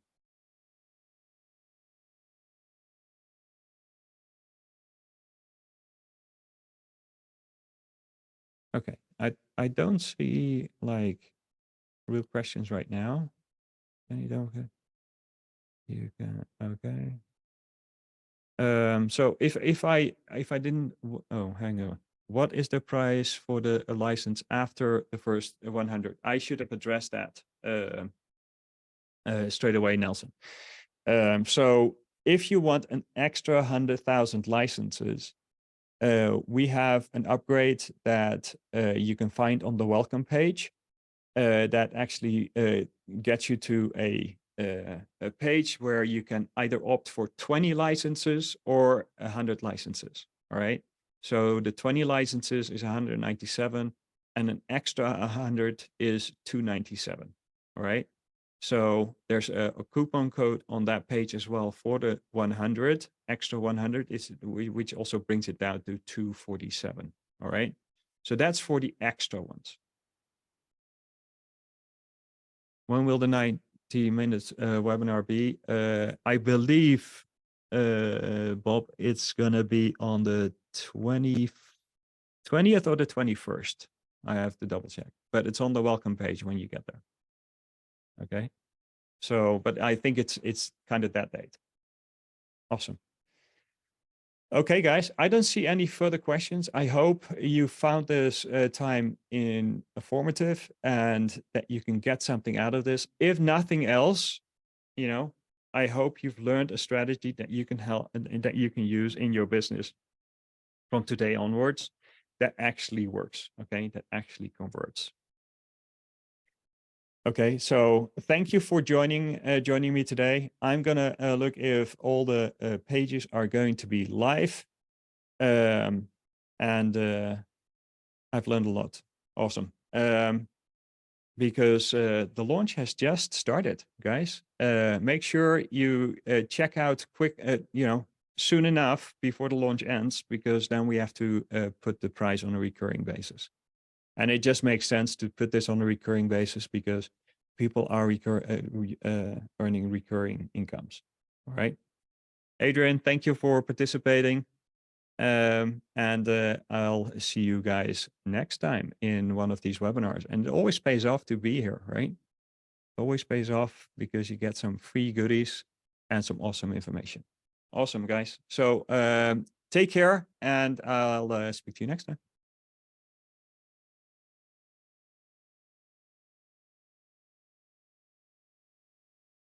Okay, I don't see like real questions right now. And you don't get, you can, okay. So if I didn't, oh, hang on. What is the price for the license after the first 100? I should have addressed that straight away, Nelson. So if you want an extra 100,000 licenses, we have an upgrade that you can find on the welcome page that actually gets you to a page where you can either opt for 20 licenses or 100 licenses. All right. So the 20 licenses is 197 and an extra 100 is 297. All right. So there's a coupon code on that page as well for the 100, extra 100, which also brings it down to 247. All right. So that's for the extra ones. When will the 90 minutes webinar be? I believe, Bob, it's going to be on the 20th or the 21st. I have to double check, but it's on the welcome page when you get there. Okay. So, but I think it's kind of that date. Awesome. Okay, guys, I don't see any further questions. I hope you found this time informative and that you can get something out of this. If nothing else, I hope you've learned a strategy that you can help and that you can use in your business from today onwards that actually works, okay, that actually converts. Okay, so thank you for joining me today. I'm gonna look if all the pages are going to be live, and I've learned a lot. Awesome, because the launch has just started, guys. Make sure you check out soon enough before the launch ends, because then we have to put the price on a recurring basis. And it just makes sense to put this on a recurring basis because people are earning recurring incomes. All right. Adrian, thank you for participating. And I'll see you guys next time in one of these webinars. And it always pays off to be here, right? Always pays off because you get some free goodies and some awesome information. Awesome, guys. So take care, and I'll speak to you next time.